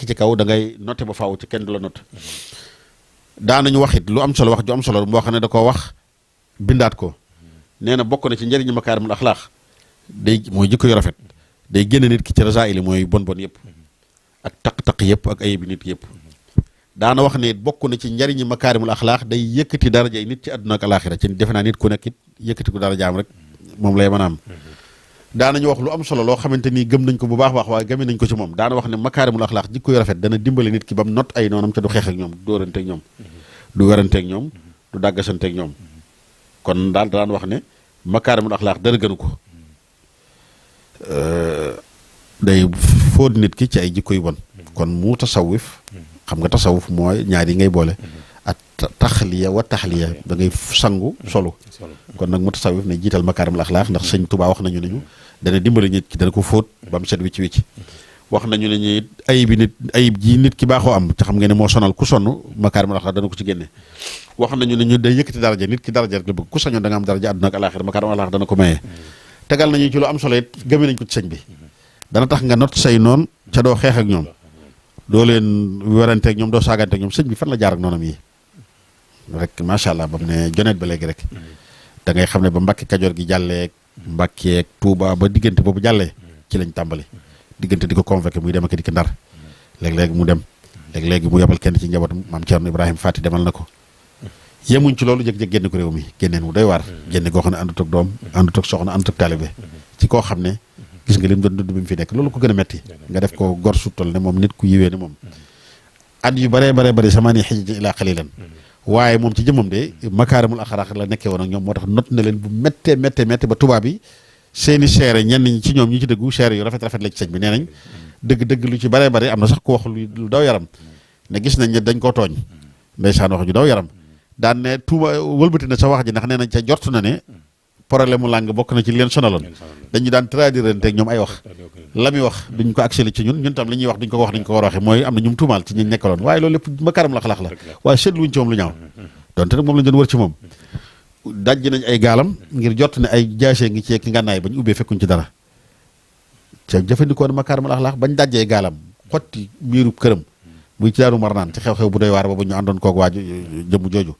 ci kaw da ngay noté ba faaw ci kenn du la noté daanañu wax it lu am solo wax ju am solo moo xam ne da koo wax bindaat ko nee na bokk na ci njëriñu makaarimul axlaaq day mooy jikko yu rafet day génn nit ki ci rasaa'il mooy bon yëpp ak taq-taq yëpp ak ayib nit yëpp daana wax ne bokk na ci njëriñu makaarimul axlaaq day yëkkati daraja nit ci àdduna ak alaaxira ci defe naa nit ku nekk it yëkkati ko darajaam rek moom lay mën a am daanañu wax lu am solo loo xamante ni gëm nañ ko bu baax waaye gëme nañ ko ci moom daana wax ne makaarimul axlaaq jikko yu rafet dana dimbale nit ki ba mu not ay noonam te du xeex ak ñoom du dóorante ak ñoom du werante ak ñoom du dàggasante ak ñoom kon daal daan wax ne makaarimul axlaaq dara gënu ko day fóot nit ki ci ay jikko yu bon kon mu tasawuf xam nga tasawuf mooy ñaar yi ngay boole ak taxliya wa taxliya da ngay sangu solu kon nag mu tasawuf ne jiital makaarimul axlaaq ndax sëñ Tuubaa wax nañu ne ñu dana dimbali nit ki dana ko fóot ba mu set wicc wicc wax nañu ne ñu ayib ji nit ki baaxoo am te xam ngeen ne moo sonal ku sonn makaarimul axlaaq dana ko ci génne wax nañu ne ñu day yëkkati daraja nit ki daraja rek la bëgg ku sañoon da nga am daraja àdduna ak alaaxira makaarimul axlaaq dana ko maye tegal nañu ci lu am solo it gëmee nañ ko ci sëñ bi dana tax nga not say noon ca doo xeex ak ñoom doo leen werante ak ñoom doo saagante ak ñoom sëñ bi fan la jaar ak noonam yi rek macha allah ba mu ne joneet ba léegi rek da ngay xam ne ba Mbàkke Kajoor gi jàllee Mbàkke ak Tuuba ba diggante boobu jàllee ci lañ tàmbali diggante di ko convoqué muy dem ak dikk Ndar léeg-léeg mu dem léeg-léegi mu yebal kenn ci njabootam maam Cerno Ibrahima Faati demal na ko yemuñ ci loolu jëg-jëg génn ko réew mi génneen mu doy waar génne koo xam ne àndut ak doom àndut ak soxna àndut ak taalibe ci koo xam ne gis nga lim doon dund bi mu fi nekk loolu ko gën a metti nga def ko gor su tol ne moom nit ku yiwee ne moom at yu bare sama ni xëj ilaa xalilan waaye moom ci jëmmam de makaarimul axlaaq la nekkee woon ak ñoom moo tax not na leen bu méttee ba tubaab yi seeni seere ñenn ñi ci ñoom ñi ci dëggu seere yu rafet la ci sëñ bi nee nañ dëgg lu ci bare am na sax ku wax lu daw yaram ne gis nañ ne dañ koo tooñ ndeysaan wax ju daw yaram daan ne tuuma wëlbati na sa wax ji ndax nee nañ ca jort na ne problème mu làng bokk na ci leen sonaloon dañu daan traduire ak ñoom ay wax la muy wax duñ ko accéléré ci ñun tam li ñuy wax duñ ko wax duñ ko war a waxe mooy am na ñum tuumaal ci ñi nekkaloon waaye loolu lépp makaarimul axlaaq la waaye seetluwuñ ci moom lu ñaaw donte nag moom lañ doon wër ci moom dajj nañ ay gaalam ngir jot ne ay jaasee ngi ci ki ngànnaay bañ ubbee fekkuñ ci dara ca jëfandikoo na makaarimul axlaaq bañ dajjee gaalam xotti miiru këram muy ci Daaru Marnaan ci xew-xew bu doy waar boobu ñu àndoon koog waaju jëmm jooju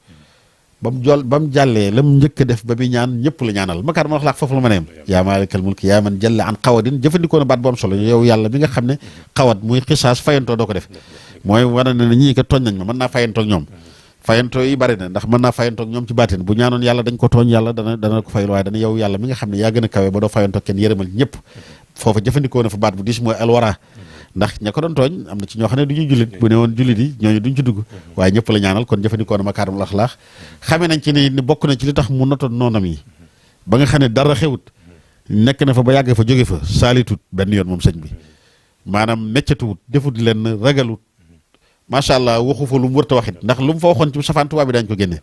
ba mu jàllee la mu njëkk a def ba bi ñaan ñëpp la ñaanal makaarimul axlaaq foofu la mën a yem yaa maalikal mulki yaa man jalla an xawadin jëfandikoo na baat bu am solo yow yàlla bi nga xam ne xawat muy xisaas fayantoo doo ko def mooy wane ne ñii ko tooñ nañ ma mën naa fayantoo ak ñoom fayantoo yi bari na ndax mën naa fayantoo ak ñoom ci baatin bu ñaanoon yàlla dañ ko tooñ yàlla dana ko fayal waaye dana yow yàlla mi nga xam ne yaa gën a kawe ba doo fayantoo kenn yërëmal ñëpp foofa jëfandikoo na fa baat bu diis mooy alwara ndax ña ko doon tooñ am na ci ñoo xam ne du ñu jullit bu ne woon jullit yi ñooñu duñ ci dugg waaye ñëpp la ñaanal kon jëfandikoo na makaarimul axlaaq xamee nañ ci ne bokk na ci li tax mu notoon noonam yi ba nga xam ne dara xewut nekk na fa ba yàgg fa jóge fa saalitut benn yoon moom sëñ bi maanaam meccatuwut defut leen ragalut macha allah waxu fa lu mu wërta waxit ndax lu mu fa waxoon ci safaan tubaab bi daañu ko génne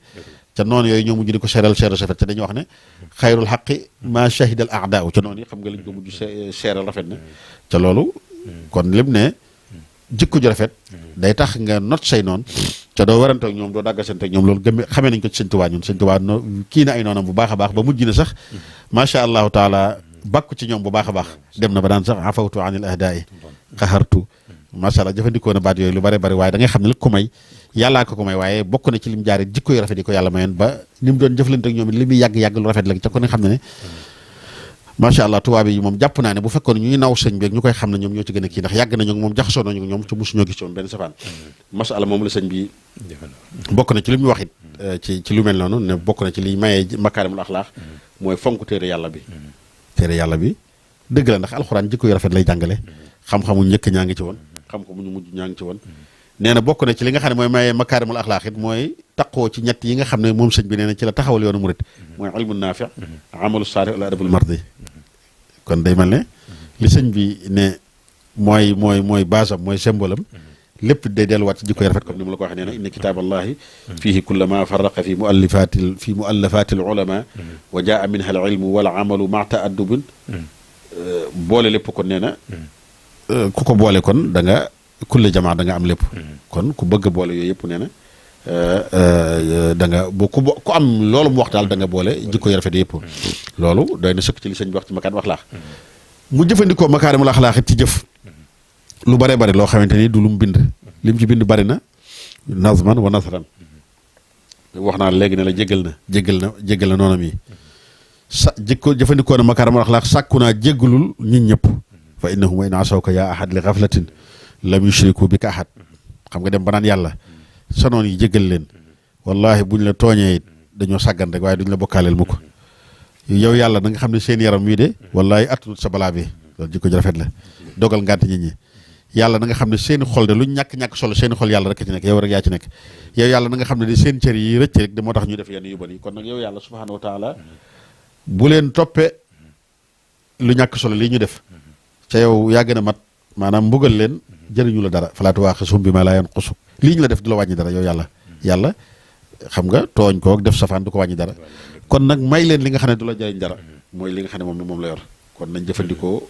ca noonu yooyu ñoo mujj di ko seeral rafet ca dañuy wax ne xayrul xaqi ma shahidal a'daa ca noonu yi xam nga lañ ko mujj seeral rafet ne ca loolu kon lim ne jikko ju rafet day tax nga not say noon te doo warante ak ñoom doo dàggasante ak ñoom loolu xamee nañ ko ci sëñ Tuubaa ñun sëñ Tuubaa kii na ay noonam bu baax a baax ba mujj na sax macha allahu taala bàkku ci ñoom bu baax a baax dem na ba daan sax afawtu anil ahdaai xaxartu macha allah jëfandikoo na baat yooyu lu bare bari waaye da ngay xam ne li ko may yàllaa ko may waaye bokk na ci lim jaare jikko yu rafet yi ko yàlla mayoon ba ni mu doon jëflante ak ñoom li muy yàgg-yàgg lu rafet la ca ko ne xam ne macha allah tubaab yi moom jàpp naa ne bu fekkoon ñuy naw sëñ bi ñu koy xam ne ñoom ñoo ci gën a kii ndax yàgg nañu moom jaxasoo nañu ñoom ci mosu ñoo gis woon benn safaan masala moom la sëñ bi bokk na ci li muy wax it ci lu mel noonu ne bokk na ci liy mayee makaarimul axlaax mooy fonk téere yàlla bi dëgg la ndax alxuraan jikko yu rafet lay jàngale xam-xamu njëkk ñaa ngi ci woon xam-xamu ñu mujj ñaa ngi ci woon nee na bokk na ci li nga xam ne mooy mayee makaarimul axlaax it mooy taqoo ci ñett yi nga xam ne moom sëñ bi nee na ci la taxawal yoonu murit mooy ilmu naafi amalu saalih wala adabul mardi kon day mel ne li sëñ bi ne mooy basam mooy symbole am lépp day delluwaat ci jikko yu rafet comme ni mu la ko waxee nee na inna kitaaballahi fihi kulla ma farraqa fi muallafatil ulama wa jaa minha al ilmu wal amalu ma ta'addubin boole lépp kon nee na ku ko boole kon da nga kulle jamaa da nga am lépp kon ku bëgg a boole yooyu yëpp nee na da nga ku am loolu mu wax daal da nga boole jikko yu rafet yëpp loolu doy na sëkk ci li sëñ bi wax ci makaarimul axlaaq mu jëfandikoo makaarimul axlaaq ci jëf lu bare bari loo xamante ni du lu mu bind li mu ci bind bari na nazman wa nasran wax naa léegi ne la jéggal na noonam yi jëfandikoo na makaarimul axlaaq sàkku naa jéggalul nit ñëpp fa innahum wa in asawka yaa ahad li xaflatin lam yushriku bika ahad xam nga dem ba naan yàlla sa noon yi jéggal leen wallahi buñ la tooñee dañoo sàggan rek waaye duñ la bokkaaleel mukk yow yàlla na nga xam ne seen yaram wii de wallahi attanut sa balaa bi loolu jikko ji rafet la dogal ngànt nit ñi yàlla na nga xam ne seeni xol de luñ ñàkk-ñàkk solo seeni xol yàlla rek ci nekk yow rek yaa ci nekk yow yàlla na nga xam ne di seen cër yi rëcc rek de moo tax ñu def yenn yu bon yi kon nag yow yàlla subhanahu wa taala bu leen toppe lu ñàkk solo lii ñu def ca yow yaa gën a mat maanaam mbugal leen jëriñu la dara falaatu waaxisuhum bimaa laa yanqusu lii ñu la def du la wàññi dara yow yàlla xam nga tooñ koog def safaan du ko wàññi dara kon nag may leen li nga xam ne du la jëriñ dara mooy li nga xam ne moom la yor kon nañ jëfandikoo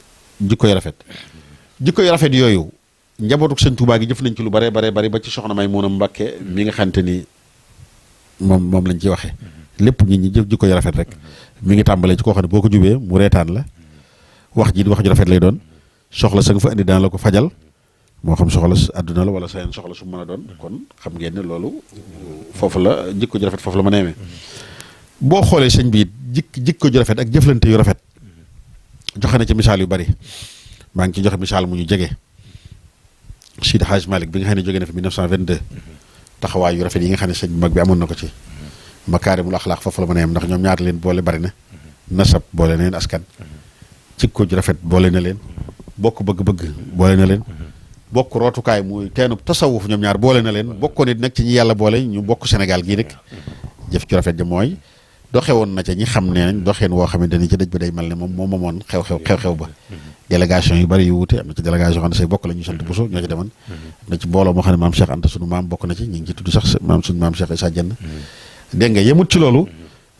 jikko yu rafet yooyu njabootuk sëñ Tuubaa gi jëf nañ ci lu bare ba ci soxna Maymuna Mbàkke mi nga xamante ni moom lañ ciy waxee lépp nit ñi jëf jikko yu rafet rek mi ngi tàmbalee ci koo xam ne boo ko jubee mu reetaan la wax ji wax ju rafet lay doon soxla sa nga fa indi daan la ko fajal moo xam soxla àdduna la wala sa soxla su mën a doon kon xam ngeen ne loolu foofu la jikko ju rafet foofu la ma neemee boo xoolee sëñ bi jikko ju rafet ak jëflante yu rafet joxe na ci misaal yu bari maa ngi ci joxe misaal mu ñu jege Seydi Hadj Malick bi nga xam ne jóge na fi 1922 taxawaay yu rafet yi nga xam ne sëñ bi mag bi amoon na ko ci makaarimul axlaaq foofu la ma neem ndax ñoom ñaar leen boole bari na nasab boole na leen askan jikko ju rafet boole na leen bokk bëgg-bëgg boole na leen bokk rootukaay muy teenub tasawuf ñoom ñaar boole na leen bokkoon it nag ci ñi yàlla boole ñu bokk Sénégal gii rek jëf ci rafet ja mooy doxewoon na ca ñi xam ne nañ doxeen woo xamante ni ci dëj ba day mel ne moom moomoon xew-xew ba délégation yu bari yu wuute am na ci délégation xam ne say bokk la ñu sant Bousso ñoo ci demoon am na ci mbooloo moo xam ne maam Cheikh Anta sunu maam bokk na ci ñu ngi ci tudd sax suñu maam Cheikh Issa Dieng dégg nga yemut ci loolu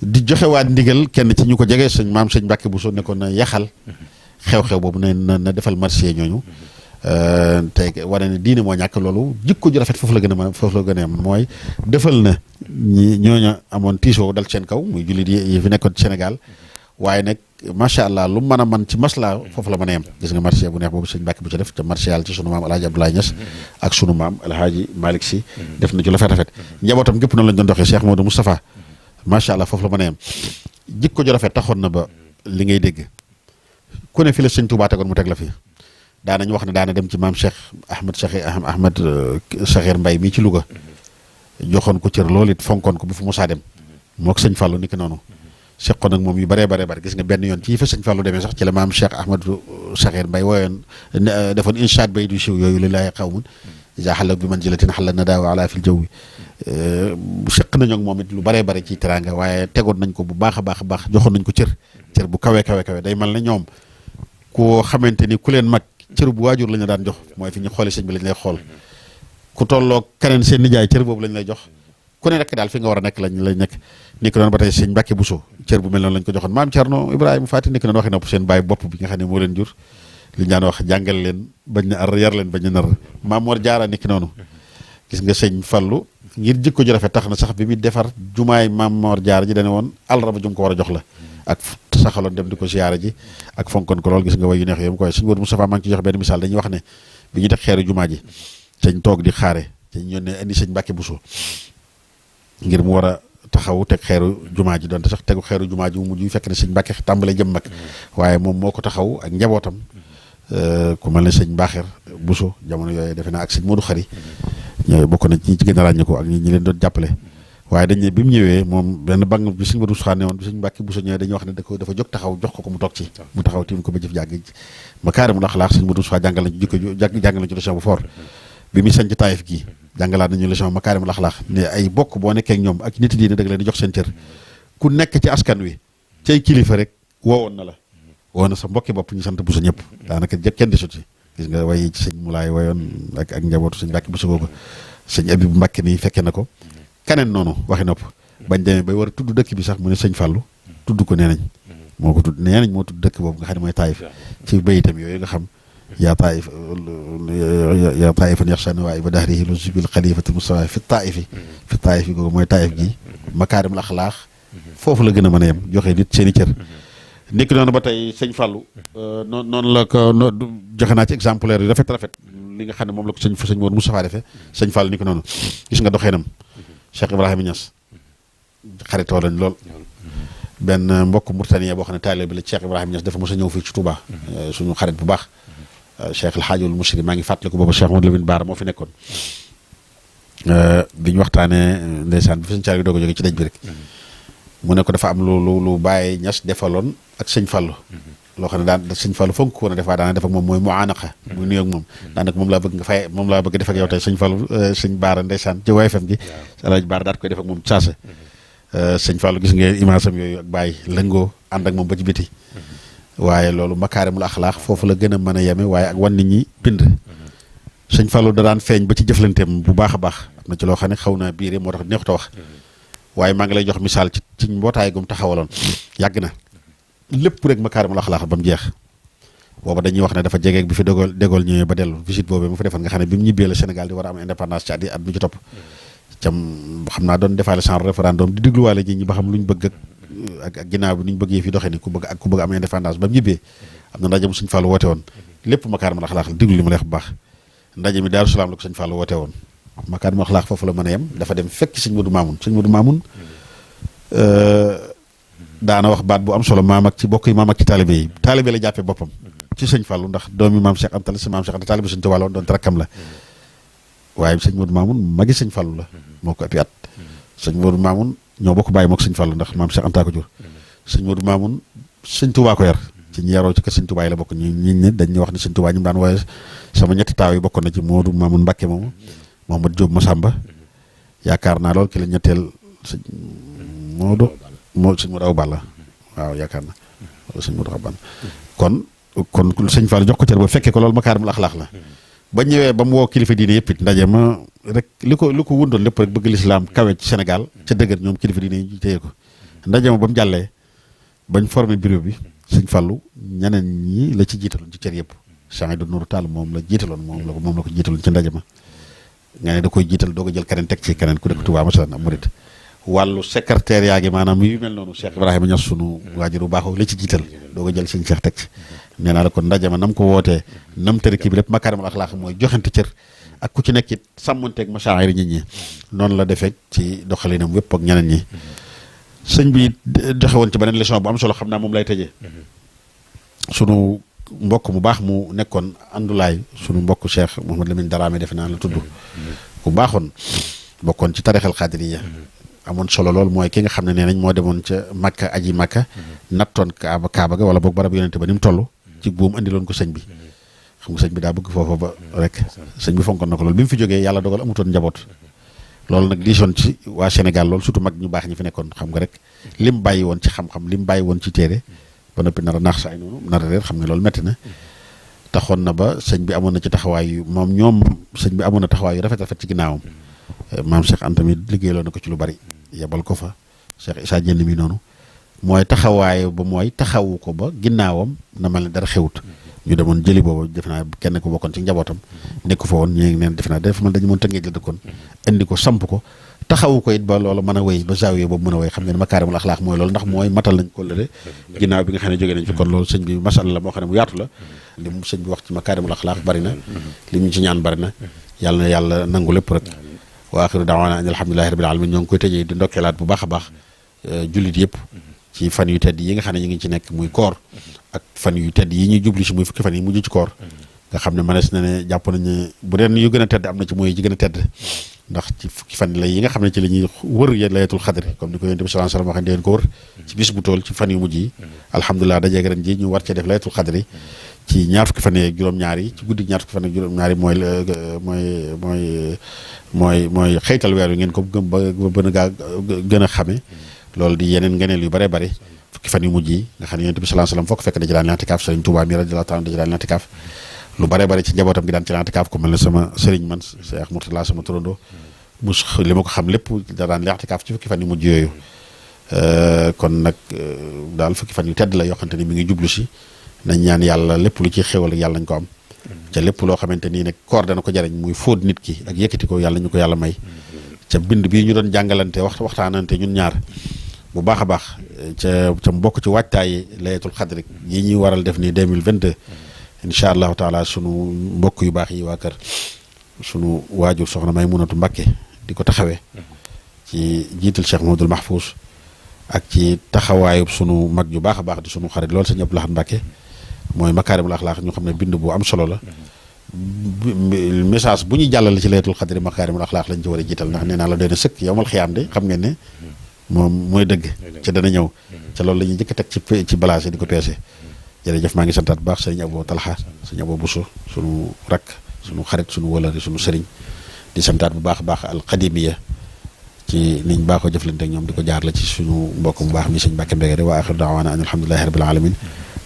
di joxewaat ndigal kenn ci ñu ko jege sëñ maam sëñ Mbàkke Bousso ne ko na yaxal xew-xew boobu na defal marché ñooñu te wane ne diine moo ñàkk loolu jikko ju rafet foofu la gën a am mooy defal na ñooñu amoon tiisoo dal seen kaw muy jullit yi fi nekkoon Sénégal waaye nag macha allah lu mën a man ci masla foofu la mën a yem gis nga marché bu neex boobu sëñ Mbàkke bu ci def te marché yàlla ci sunu maam alhaaji Abdoulaye Niass ak sunu maam alhaaji Malick Sy def na ci lu rafet njabootam gépp noonu lañ doon doxee Cheikh Modou Moustapha macha allah foofu la mën a yem jikko ju rafet taxoon na ba li ngay dégg ku ne fi la sëñ Tuubaa tegoon mu teg la fi daanañ wax ne daana dem ci maam Cheikh Ahmed Sakhir Mbaye mii ci Louga joxoon ko cër loolu it fonkoon ko bu fu musaa dem mook sëñ Fallou ni ki noonu seqoon ak moom yu bare gis nga benn yoon ci fa sëñ Fallou demee sax ci la maam Cheikh Ahmed Sakhir Mbaye wooyoon defoon inshaat bay du siw yooyu lillaahi qawmun iza xalla bi manzilatin xalla nadaawa ala fil jawwi seq nañu ak moom it lu bare ci teraanga waaye tegoon nañ ko bu baax a joxoon nañ ko cër bu kawe day mel ne ñoom koo xamante ni ku leen mag cër bu waajur lañu daan jox mooy fi ñu xooli sëñ bi lañ lay xool ku tolloo keneen seen nijaay cër boobu lañ lay jox ku ne rek daal fi nga war a nekk lañ nekk ni ko doon ba tey sëñ Mbàkke Bousso cër bu mel noonu lañ ko joxoon maam Cerno Ibrahima Faati ni ko doon waxee nopp seen baay bopp bi nga xam ne moo leen jur li ñu daan wax jàngal leen bañ na ar yar leen bañ na nar Maam Mor Jaara nekk noonu gis nga sëñ Fallu ngir jikko ju rafet tax na sax bi muy defar jumaay Maam Mor Jaara ji dane woon àllarba jum ko war a jox la ak saxaloon dem di ko siyaara ji ak fonkoon ko lool gis nga way yu neex yooyu mu koy sëñ Modou Moustapha maa ngi ci jox benn misaal dañuy wax ne bi ñu teg xeeru jumaa ji sëñ toog di xaare sëñ yónnee indi sëñ Mbàkke Buso ngir mu war a taxaw teg xeeru jumaa ji donte sax tegu xeeru jumaa ji mu mujj fekk ne sëñ Mbàkke tàmbale jëm mag waaye moom moo ko taxaw ak njabootam ku mel ne sëñ Mbaaxeer Buso jamono yooyu defe naa ak sëñ Modou Xari ñooy bokk na ci gën a ràññee ko ak ñi leen doon jàppale waaye dañ ne bi mu ñëwee moom benn bang bi sëñ Modou Xaane woon bi sëñ Mbàkke Buso ñëwee dañuy wax ne dafa jóg taxaw jox ko mu toog ci mu taxaw tiim ko ba jëf jàgg Makaarimul Axlaaq sëñ Modou Xaane jàngal nañ jikko jàngal nañ ci leçon bu fort bi muy sañ ci Taayif gi jàngalaat nañu leçon Makaarimul Axlaaq ne ay bokk boo nekkee ak ñoom ak nit diine dëgg leen di jox seen cër ku nekk ci askan wi cay kilifa rek woowoon na la woo na sa mbokki bopp ñu sant Buso ñëpp daanaka kenn desut ci gis nga way ci sëñ Mulaay wayoon ak njabootu sëñ Mbàkke Buso googu sëñ Abibu Mbàkke nii fekke na ko kaneen noonu waxi nopp bañ demee bay war a tudd dëkk bi sax mu ne sëñ Fallu tudd ko nee nañ moo ko tudd nee nañ moo tudd dëkk boobu nga xam ne mooy Taayif ci bayitam yooyu nga xam yaa Taayif yaa Taayifan yaxshan waaye ba dahrihi lu sibil xalifati Mustafa fi Taayif yi googu mooy Taayif gi Makaarimul Axlaaq foofu la gën a mën a yem joxe nit seen i cër nekk noonu ba tey sëñ Fallu noonu la ko joxe naa ci exemplaire yu rafet li nga xam ne moom la ko sëñ Modou Moustapha defee sëñ Fallu ni ko noonu gis nga doxeenam Cheikh Ibrahima Niass xaritoo lañ lool benn mbokk Mauritanie boo xam ne taalibe bi la Cheikh Ibrahima Niass dafa mos a ñëw fii ci Touba suñu xarit bu baax Cheikh El Hadjul Mushri maa ngi fàttaliku boobu Cheikh Modou Lamine Bara moo fi nekkoon bi ñu waxtaanee ndeysaan bi fi sëñ Thial bi doog a jóge ci daj bi rek mu ne ko dafa am lu Baye Niass defaloon ak sëñ Fallu loo xam ne daan sëñ Fallu fonk ko woon a def daana def ak moom mooy muanaqa muy nuyoog moom daanaka moom laa bëgg nga fay moom laa bëgg def ak yow tey sëñ Fallu sëñ Baara ndeysaan ci WFM gi Alaaji Baara daat koy def ak moom saase sëñ Fallu gis ngeen image am yooyu ak Baye lëngoo ànd ak moom ba ci biti waaye loolu Makaarimul Axlaaq foofu la gën a mën a yeme waaye ak wan nit ñi bind sëñ Fallu da daan feeñ ba ci jëflanteem bu baax a baax am na ci loo xam ne xaw naa biire moo tax neexut a wax waaye maa ngi lay jox misaal ci mbootaay gum taxawaloon yàgg na lépp rek Makaarimul Axlaaq ba mu jeex booba dañuy wax ne dafa jegeeg bi fi dégool ñëwee ba dellu visite boobu mu fa defoon nga xam ne bi mu ñibbee la Sénégal di war a am indépendance ci at mi ci topp cam xam naa doon defaale genre référendum di dégluwaale ji ñi ba xam lu ñu bëgg ak ginnaaw bi nu ñu bëggee fi doxee ni ku bëgg am indépendance ba mu ñibbee am na ndaje mu sëñ Fallu woote woon lépp Makaarimul Axlaaq la déglu li ma lay wax bu baax ndaje mi Daaru Salaam la ko sëñ Fallu woote woon Makaarimul Axlaaq foofu la mën a yem dafa dem fekk sëñ Modou Mamoun daana wax baat bu am solo maam ak ci bokk yi maam ak ci taalibe la jàppee boppam ci sëñ Fallu ndax doomi maam Cheikh Anta la si maam Cheikh Anta taalibe sëñ Tuubaa la woon doon rakkam la waaye sëñ Modou Mamoun magi sëñ Fallu la moo ko ëppi at sëñ Modou Mamoun ñoo bokk bàyyi moo ko sëñ Fallu ndax maam Cheikh Anta ko jur sëñ Modou Mamoun sëñ Tuubaa ko yar ci ñi yaroo ci kër sëñ Tuubaa yi la bokk ñi ne dañ wax ne sëñ Tuubaa ñu daan wooye sama ñetti taaw yi bokkoon na ci Modou Mamoun Mbàkke moomu Mohamad Jóob Masamba yaakaar naa lool ki la ñetteel sëñ sëñ Modou Awa Balla waaw yaakaar na wala sëñ Modou Awa Balla kon sëñ Fallu jox ko cër ba fekkee ko loolu Makaarimul Axlaaq la ba ñëwee ba mu woo kilifa diine yëpp it ndaje ma rek li ko wundoon lépp rek bëgg lislaam kawe ci Sénégal ca dëgër ñoom kilifa diine yi téye ko ndaje ma ba mu jàllee bañ formé bureau bi sëñ Fallu ñeneen ñi la ci jiitaloon ci cër yëpp Cheikh Nourou Tall moom la jiitaloon moom la ko jiitaloon ci ndaje ma nga ne da koy jiital doo ko jël keneen teg ci keneen ku dëkk Touba masalan am murit wàllu secrétaire yaa ngi maanaam yu mel noonu Cheikh Ibrahima Niass sunu waajur bu baaxoo la ci jiital doo ko jël sëñ Cheikh teg ci nee naa la kon ndaje ma nam ko wootee nam tëri kii bi lépp Makaarimul Axlaaq mooy joxante cër ak ku ci nekk it sàmmanteeg masaayir nit ñi noonu la defee ci doxalinam wépp ak ñeneen ñi sëñ bi joxe woon ci beneen leçon bu am solo xam naa moom lay tëjee sunu mbokk mu baax mu nekkoon àndulaay sunu mbokk Cheikh Mouhamad Lamine Daraame defe naa la tudd ku baaxoon bokkoon ci tarixal xaadiriya amoon solo lool mooy ki nga xam ne nee nañ moo demoon ca Makka aji Makka nattoon kaaba ga wala boog barab yonente ba ni mu toll ci buum andiloon ko sëñ bi xam nga sëñ bi daa bëgg foofa ba rek sëñ bi fonkoon na ko loolu bi mu fi jógee yàlla dogal amutoon njaboot loolu nag diisoon ci waa Sénégal loolu surtout mag ñu baax ñi fi nekkoon xam nga rek lim bàyyi woon ci xam-xam lim bàyyi woon ci téere ba noppi nar a naax saay noonu nar a réer xam ne loolu metti na taxoon na ba sëñ bi amoon na ci taxawaayu sëñ bi amoon na taxawaayu rafet ci ginnaawam maam Cheikh Anta mi liggéeyloo na ko ci lu bari yebal ko fa Cheikh Issa Diène mi noonu mooy taxawaayu ba mooy taxawu ko ba ginnaawam na mel ne dara xewut ñu demoon jëli boobu defe naa kenn ko bokkoon ci njabootam nekk fa woon ñu neen defe naa def man dañu mën tëngeej la dëkkoon indi ko samp ko taxawu ko it ba loolu mën a wéy ba zaawiya boobu mën a wéy xam ngeen makaarimul axlaaq mooy loolu ndax mooy matal nañ ko lëre ginnaaw bi nga xam ne jógee nañ fi kon loolu sëñ bi masala la moo xam ne mu yaatu la li mu sëñ bi wax ci makaarimul axlaaq bari na li mu ci ñaan bari na yàlla na yàlla nangu lépp rek wa axiru daawaana an alhamdulillahi rabbil alamin ñoo ngi koy tëjee di ndokkeelaat bu baax a baax jullit yëpp ci fan yu tedd yi nga xam ne ñu ngi ci nekk muy koor ak fan yu tedd yi ñuy jublu si muy fukki fan yi mujj ci koor nga xam ne mënees na ne jàpp nañu bu deen yu gën a tedd am na ci mooy yi gën a tedd ndax ci fukki fan la yi nga xam ne ci la ñuy wër yéen laylatul xadri comme ni ko yonent bi sallallahu alayhi wasallam waxee ngeen ko wër ci bis bu tool ci fan yu mujj yi alhamdulilah dajeeg ren ji ñu war cee def laylatul xadri ci ñaar fukki fan yeeg juróom-ñaar yi ci guddi ñaar fukki fan ak juróom-ñaar yi mooy xëytal weer wi ngeen ko gëm ba gën a xame loolu di yeneen ngeneel yu bare bare fukki fan yu mujj yi nga xam ne yonent bi sallallahu alayhi wasallam fokk fekk da ci daan lantikaaf Sëriñ Tuubaa mi radiyallahu ta'ala da ci daan lantikaaf lu bare bare ci njabootam gi daan ci lantikaaf ko mel ne sama sëriñ man Cheikh Mourtala sama turando li ma ko xam lépp da daan lantikaaf ci fukki fan yu mujj yooyu kon nag daal fukki fan yu tedd la yoo xamante ni mi ngi jublu si nañ ñaan yàlla lépp lu ci xéwal ak yàlla nañ ko am ca lépp loo xamante nii nag koor dana ko jariñ muy fóot nit ki ak yëkkati ko yàlla ñu ko yàlla may ca bind bii ñu doon jàngalante waxtaanante ñun ñaar bu baax a baax ca mbokk ci waajtaayi layatul xadri yi ñuy waral def nii 2022 incha allahu taala sunu mbokk yu baax yi waa kër sunu waajur soxna Maymunatu Mbàkke di ko taxawee ci jiital Cheikh Mamadul Mahfous ak ci taxawaayub sunu mag yu baax a baax di sunu xarit lool sëñ Abdou Lahad Mbàkke mooy makaarimul axlaaq ñu xam ne bind bu am solo la message bu ñu jàllale ci laylatul xadri makaarimul axlaaq lañ ci war a jiital ndax nee naa la doy na sëkk yowmal xiyaam de xam ngeen ne moom mooy dëgg ca dana ñëw ca loolu la ñuy njëkk a teg ci balance di ko peese jërëjëf maa ngi santaat bu baax sëriñ Abou Talha sëriñ Abou Bousso sunu rakk sunu xarit sunu wëlëri sunu sëriñ di santaat bu baax a baax alxadimiya ci niñ baaxoo jëflante ak ñoom di ko jaar la ci suñu mbokk mu baax mi sëñ Mbàkke Mbegere wa axiru daawaana an alhamdulillahi rabbil alamin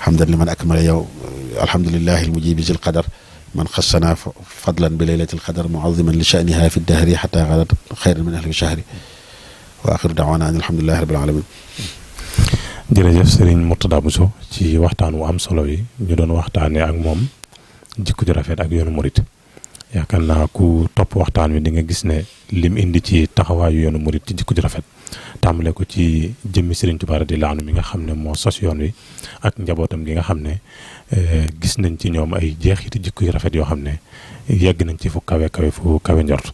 hamdan liman akmala yow alhamdulillahi almujibi zil qadar man xassana fadlan bi laylatil qadar muaziman li sha'niha fi dahri hatta ghadat xayran min ahli shahri wa axiru daawaana an alhamdulillahi rabbil alamin jërëjëf Serigne Mourtada Bousso ci waxtaan wu am solo yi ñu doon waxtaanee ak moom jikko ju rafet ak yoonu murit yaakaar naa ku topp waxtaan wi di nga gis ne lim indi ci taxawaayu yoonu murit ci jikko ju rafet tàmbale ko ci jëmmi Serigne Touba radiyallahu anhu mi nga xam ne moo sos yoon wi ak njabootam gi nga xam ne gis nañ ci ñoom ay jeexiti jikko yu rafet yoo xam ne yegg nañ ci fu kawe njort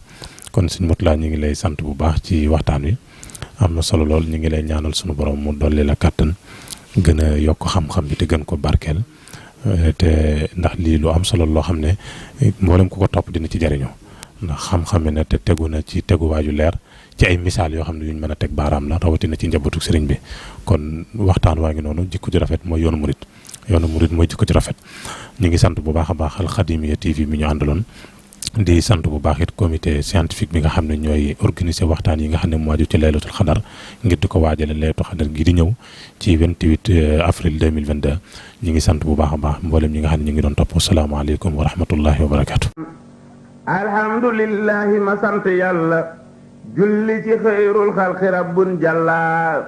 kon Serigne Mourtada ñu ngi lay sant bu baax ci waxtaan wi. am na solo lool ñu ngi lay ñaanal sunu borom mu dolli la kàttan gën a yokk xam-xam bi te gën ko barkeel te ndax lii lu am solo loo xam ne mboolem ku ko topp dina ci jariñoo ndax xam-xam ne te tegu na ci teguwaaju leer ci ay misaal yoo xam ne yuñ mën a teg baaraam la rawatina ci njabootu sëriñ bi kon waxtaan waa ngi noonu jikko ju rafet mooy yoonu murit mooy jikko ju rafet ñu ngi sant bu baax a baax Alxadimiya TV mi ñu àndaloon. di sant bu baax it comité scientifique bi nga xam ne ñooy organiser waxtaan yi nga xam ne mu waaju ci laylatul xadar ngir di ko waajale laylatul xadar gi di ñëw ci 28 avril 2022 ñu ngi sant bu baax a baax mboolem ñi nga xam ne ñu ngi doon topp asalaamaaleykum wa rahmatullahi wa barakaatu. alhamdulillahi ma sant yàlla julli ci xëyrul xalqi rabbun jàlla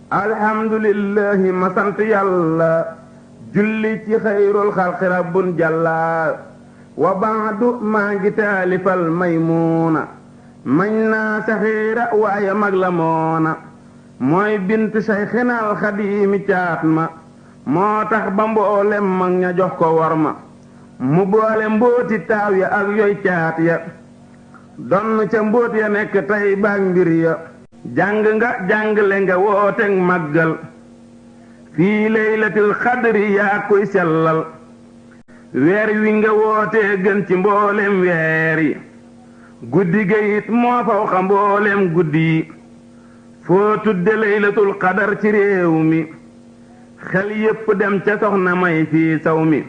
alhamdulillahi ma sant yàlla julli ci xëyrul xalqi rabbun jàlla wa baadu maa ngi taalifal maymuuna mañ naa saxiira waaye mag la moona mooy bint sayxinal xadiimi caat ma moo tax ba mboolem mag ña jox ko war ma mu boole mbóoti taaw ya ak yoy caat ya donn ca mbóot ya nekk tey baag mbir ya jàng nga jàngle nga wooteeg màggal fii laylatil xadri yaa koy sellal weer wi nga wootee gën ci mboolem weer yi guddi ga it moo faw xa mboolem guddi yi foo tudde laylatul qadar ci réew mi xel yépp dem ca soxna may fii saw mi